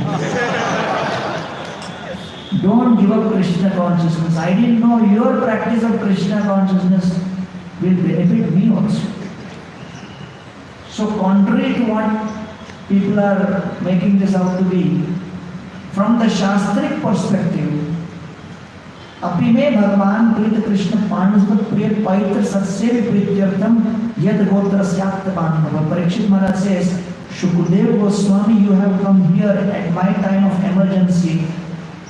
Don't give up Krishna consciousness. I didn't know your practice of Krishna consciousness will benefit me also. So contrary to what people are making this out to be, from the Shastric perspective, Api me Bhagavan Prita Krishna Pandava Priya Paitra Satsevi Prityartham Yad Gotra Syakta Pandava. Parikshit Maharaj says, Shukadev Goswami, you have come here at my time of emergency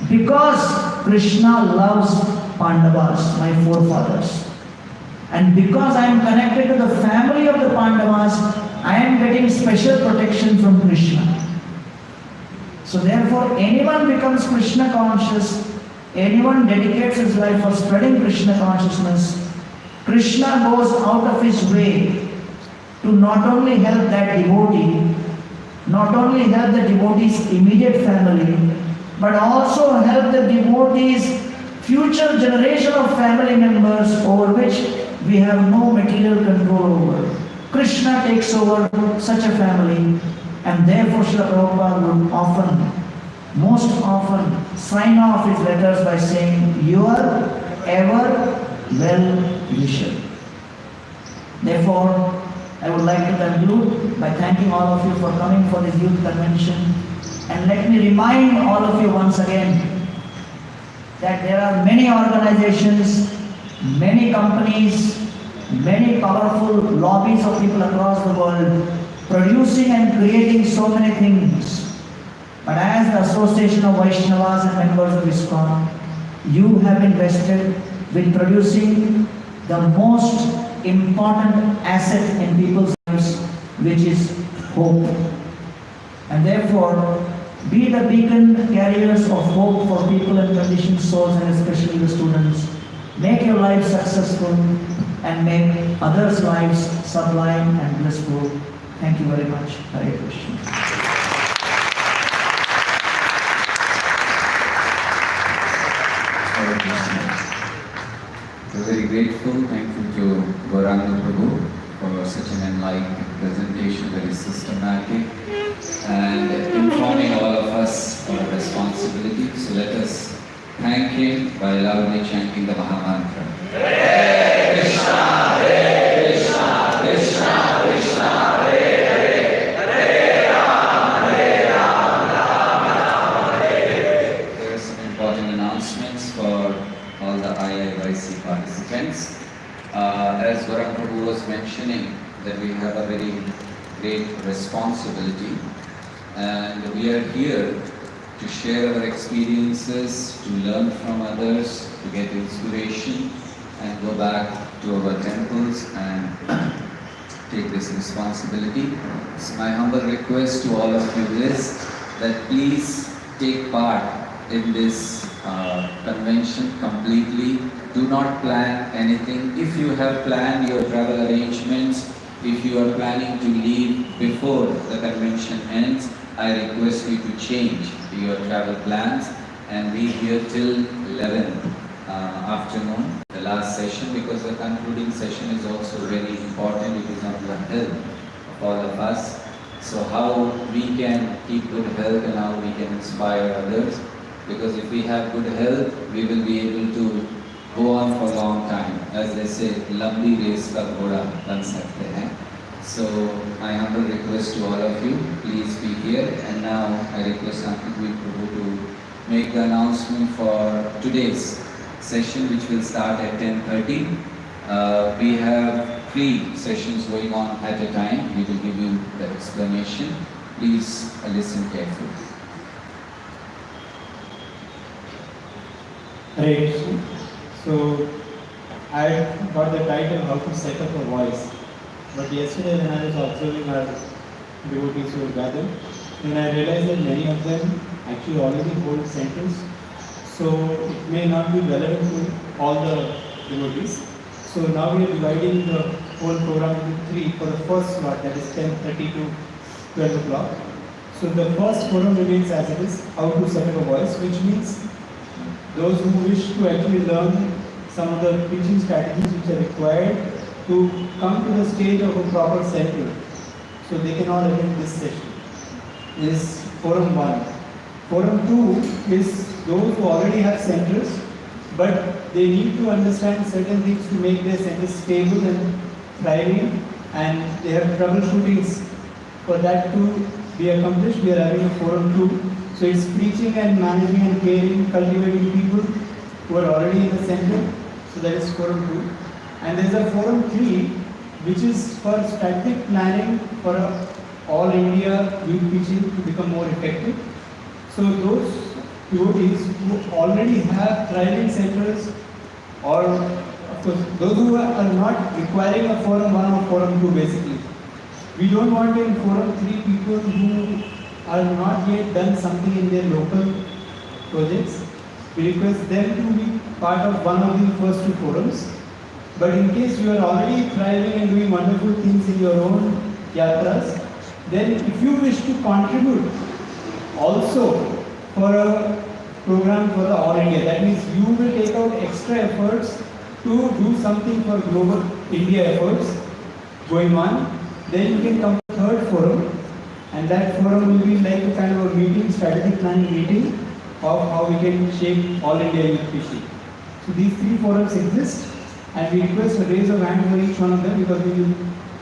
because Krishna loves Pandavas, my forefathers. And because I am connected to the family of the Pandavas, I am getting special protection from Krishna. So therefore, anyone becomes Krishna conscious, anyone dedicates his life for spreading Krishna consciousness, Krishna goes out of his way to not only help that devotee, not only help the devotee's immediate family, but also help the devotee's future generation of family members over which we have no material control over. Krishna takes over such a family, and therefore Srila Prabhupada would often, most often, sign off his letters by saying, your ever well-wisher. Therefore, I would like to conclude by thanking all of you for coming for this youth convention. And let me remind all of you once again that there are many organizations, many companies, many powerful lobbies of people across the world producing and creating so many things. But as the Association of Vaishnavas and members of ISKCON, you have invested with producing the most important asset in people's lives, which is hope. And therefore, be the beacon carriers of hope for people and conditioned souls, and especially the students. Make your life successful and make others' lives sublime and blissful. Thank you very much. Hare Krishna. Hare Krishna. We're very grateful, thankful to GaurangPrabhu for such an enlightening presentation, very systematic, and informing all of us of our responsibility. So let us thank him by loudly chanting the Mahamantra. Hare Krishna, Hare Krishna, Krishna Krishna, Hare Hare, Hare Ram, Rama Hare Hare. There are some important announcements for all the IIYC participants. As GaurangPrabhu was mentioning, that we have a very great responsibility, and we are here to share our experiences, to learn from others, to get inspiration, and go back to our temples and take this responsibility. So my humble request to all of you is that please take part in this convention completely. Do not plan anything. If you have planned your travel arrangements, if you are planning to leave before the convention ends, I request you to change your travel plans and be here till 11 afternoon, the last session, because the concluding session is also very important. It is on the health of all of us. So how we can keep good health and how we can inspire others. Because if we have good health, we will be able to go on for a long time. As they say, lambi race ka ghoda ban sakte hain. So my humble request to all of you, please be here. And now I request H.G.GaurangPrabhu to make the announcement for today's session, which will start at 10:30. We have 3 sessions going on at a time. We will give you the explanation. Please listen carefully. Hare Krishna. So, I got the title How to Set Up a Voice. But yesterday when I was observing our devotees who were gathered, then I realized that many of them actually already hold centers. So it may not be relevant to all the devotees. So now we are dividing the whole program into three for the first slot, that is 10:30 to 12 o'clock. So the first forum remains as it is, how to set up a voice, which means those who wish to actually learn some of the preaching strategies which are required to come to the stage of a proper center. So they can all attend this session. This is forum 1. Forum 2 is those who already have centers, but they need to understand certain things to make their centers stable and thriving, and they have troubleshootings. For that to be accomplished, we are having a forum 2. So it's preaching and managing and caring, cultivating people who are already in the center. So that is forum 2. And there is a forum 3, which is for strategic planning for all India youth preaching to become more effective. So those devotees who already have thriving centers, or of course those who are not requiring a forum 1 or forum 2 basically. We don't want in forum 3 people who are not yet done something in their local projects. We request them to be part of one of the first 2 forums. But in case you are already thriving and doing wonderful things in your own yatras, then if you wish to contribute also for a program for the All India, that means you will take out extra efforts to do something for global India efforts going on, then you can come to the third forum, and that forum will be like a kind of a meeting, strategic planning meeting of how we can shape All India youth preaching. So these 3 forums exist, and we request a raise of hand for each one of them because we will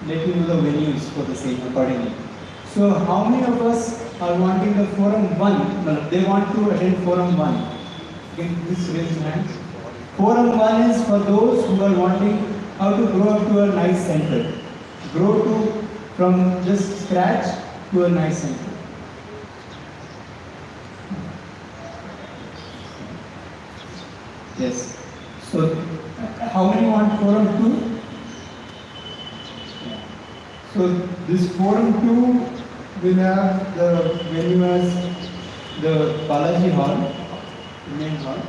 let you know the venues for the same accordingly. So how many of us are wanting the forum 1? No, they want to attend forum 1. Can you please raise your hands? Forum 1 is for those who are wanting how to grow up to a nice center. Grow to from just scratch to a nice center. Yes. So how many want forum 2? So this forum 2 will have the venue as the Balaji Hall, the main hall,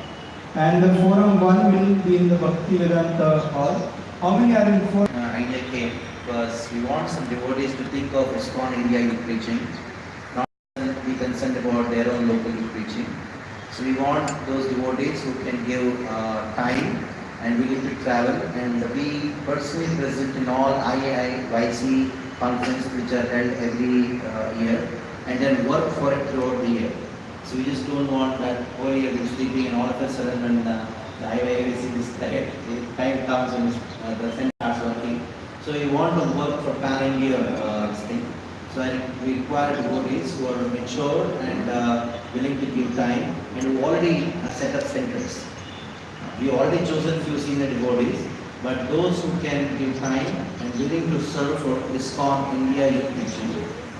and the forum 1 will be in the Bhakti Vedanta Hall. How many are in forum? Idea came because we want some devotees to think of ISKCON India youth preaching, not be concerned about their own local youth preaching. So we want those devotees who can give time and willing to travel, and be personally present in all IIYC conferences which are held every year, and then work for it throughout the year. So we just don't want that whole year been sleeping and all of a sudden when the IIYC is tired, the time comes when the center starts working. So we want to work for pan-India thing. So we require devotees who are mature and willing to give time, and who already set up centers. We already chosen few senior devotees, but those who can give time and willing to serve for ISKCON India youth preaching,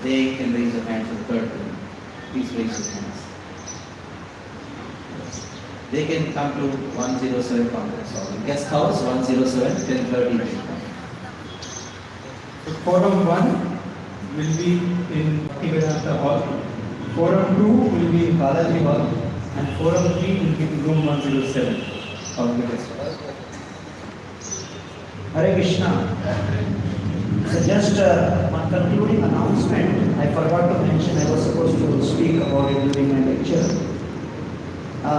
they can raise their hand for the third one. Please raise your hands. They can come to 107 conference hall. Guest house 107, 10:30. So forum 1 will be in Bhakti Vedanta Hall, forum 2 will be in Balaji Hall, and forum 3 will be in room 107 of the guest house. Hare Krishna. So just one concluding announcement. I forgot to mention, I was supposed to speak about it during my lecture.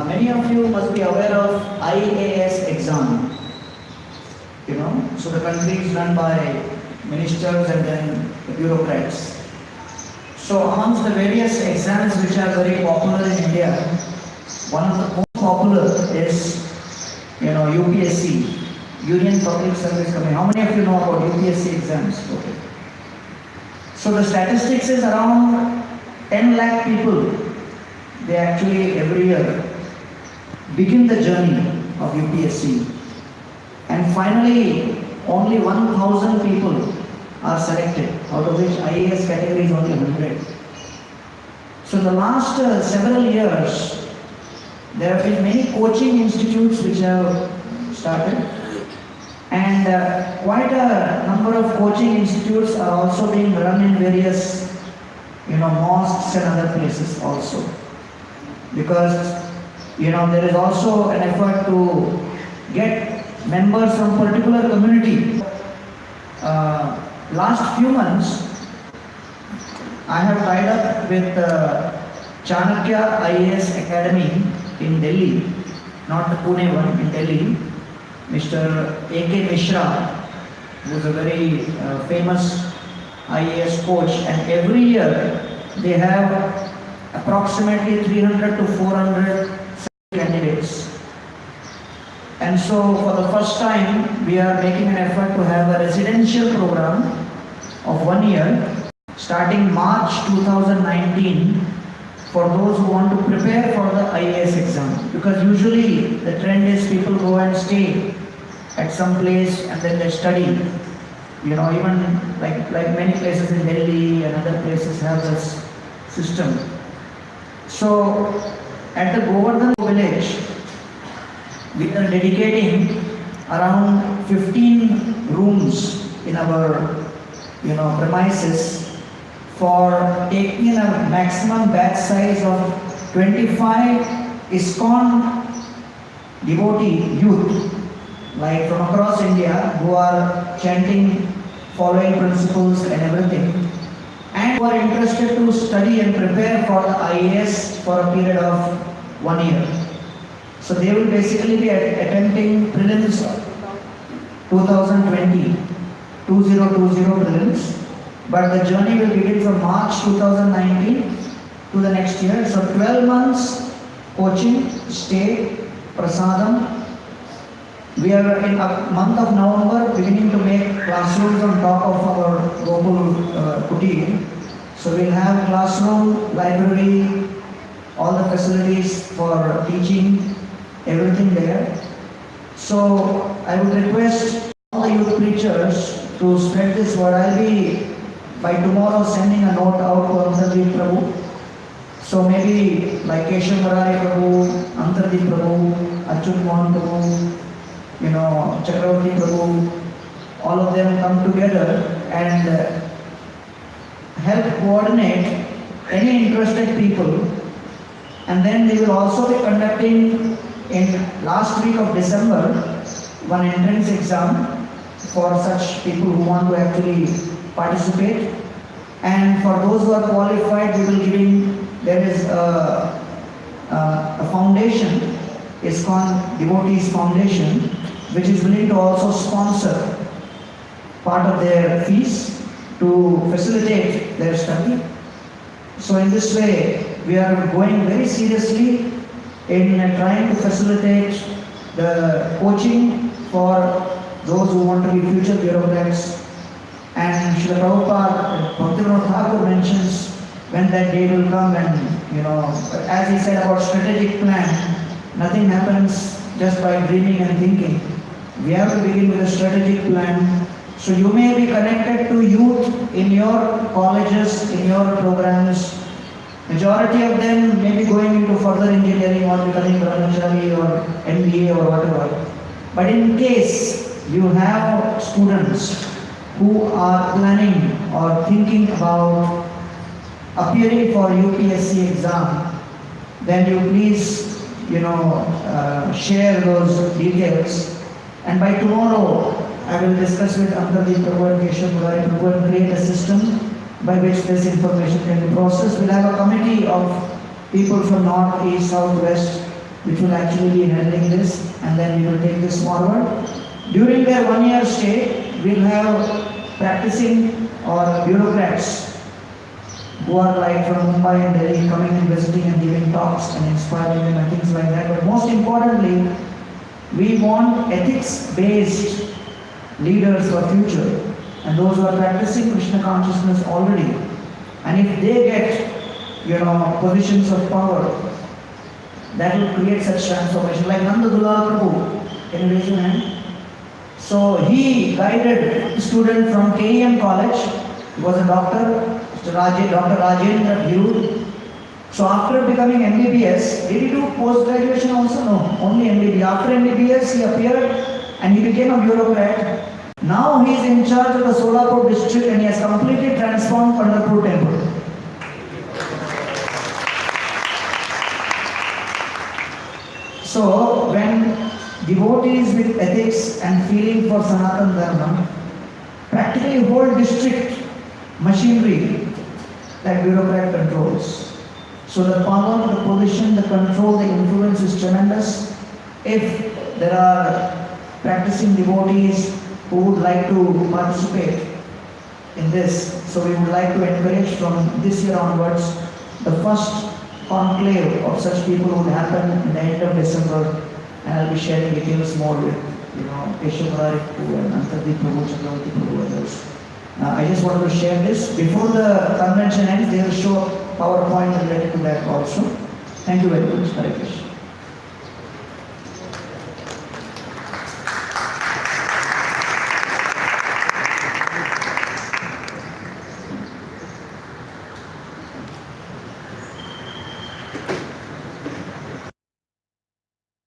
Many of you must be aware of IAS exam. You know, so the country is run by ministers and then the bureaucrats. So amongst the various exams which are very popular in India, one of the most popular is, UPSC, Union Public Service Commission. How many of you know about UPSC exams? Okay. So the statistics is around 10 lakh people, they actually every year begin the journey of UPSC. And finally, only 1,000 people are selected, out of which IAS category is only 100. So in the last several years, there have been many coaching institutes which have started, and quite a number of coaching institutes are also being run in various mosques and other places also. Because, there is also an effort to get members from particular community. Last few months, I have tied up with Chanakya IAS Academy in Delhi, not the Pune one, in Delhi. Mr. A.K. Mishra, who is a very famous IAS coach, and every year they have approximately 300 to 400 candidates. And so for the first time, we are making an effort to have a residential program of 1 year, starting March 2019, for those who want to prepare for the IAS exam. Because usually the trend is people go and stay at some place and then they study. Even like many places in Delhi and other places have this system. So at the Govardhan village, we are dedicating around 15 rooms in our premises for taking in a maximum batch size of 25 ISKCON devotee youth, like from across India, who are chanting, following principles and everything, and who are interested to study and prepare for the IAS for a period of 1 year. So they will basically be attempting prelims 2020 prelims, but the journey will begin from March 2019 to the next year. So 12 months coaching, stay, prasadam. We are in a month of November beginning to make classrooms on top of our Gokul Kutir. So we'll have classroom, library, all the facilities for teaching, everything there. So I would request all the youth preachers to spread this word. I'll be by tomorrow sending a note out to H.G.GaurangPrabhu. So maybe like H.G.GaurangPrabhu, H.G.Prabhu, Achyut Mohan Prabhu, Chakravarti Prabhu, all of them come together and help coordinate any interested people. And then they will also be conducting in last week of December one entrance exam for such people who want to actually participate. And for those who are qualified, we will giving, there is a foundation, ISKCON Devotees Foundation, which is willing to also sponsor part of their fees to facilitate their study. So in this way, we are going very seriously in trying to facilitate the coaching for those who want to be future bureaucrats. And Srila Prabhupada, Bhaktivinoda Thakur mentions when that day will come, and as he said about strategic plan, nothing happens just by dreaming and thinking. We have to begin with a strategic plan. So you may be connected to youth in your colleges, in your programs. Majority of them may be going into further engineering or becoming brahmachari or MBA or whatever. But in case you have students who are planning or thinking about appearing for UPSC exam, then you please, share those details. And by tomorrow, I will discuss with H.G.Prabhu and H.G.GaurangPrabhu and create a system by which this information can be processed. We'll have a committee of people from north, east, south, west, which will actually be handling this, and then we will take this forward. During their 1 year stay, we'll have practicing or bureaucrats who are like from Mumbai and Delhi coming and visiting and giving talks and inspiring them and things like that. But most importantly, we want ethics-based leaders for future, and those who are practicing Krishna consciousness already. And if they get, positions of power, that will create such transformation. Like Nanda Dulal Prabhu, can you raise your hand? So he guided a student from KEM College. He was a doctor, Dr. Rajendra Dhiru. So after becoming MBBS, did he do post-graduation also? No, only MBBS. After MBBS, he appeared and he became a bureaucrat. Now he is in charge of the Solapur district and he has completely transformed Pandharpur temple. So when devotees with ethics and feeling for Sanatana Dharma, practically whole district machinery that bureaucrat controls. So the power, the position, the control, the influence is tremendous. If there are practicing devotees who would like to participate in this, so we would like to encourage from this year onwards, the first conclave of such people would happen in the end of December, and I'll be sharing details more with H.G.GaurangPrabhu and Antardip Prabhu, Chandravati Prabhu, others. I just wanted to share this. Before the convention ends, they will show PowerPoint related to that also. Thank you very much. Hare Krishna.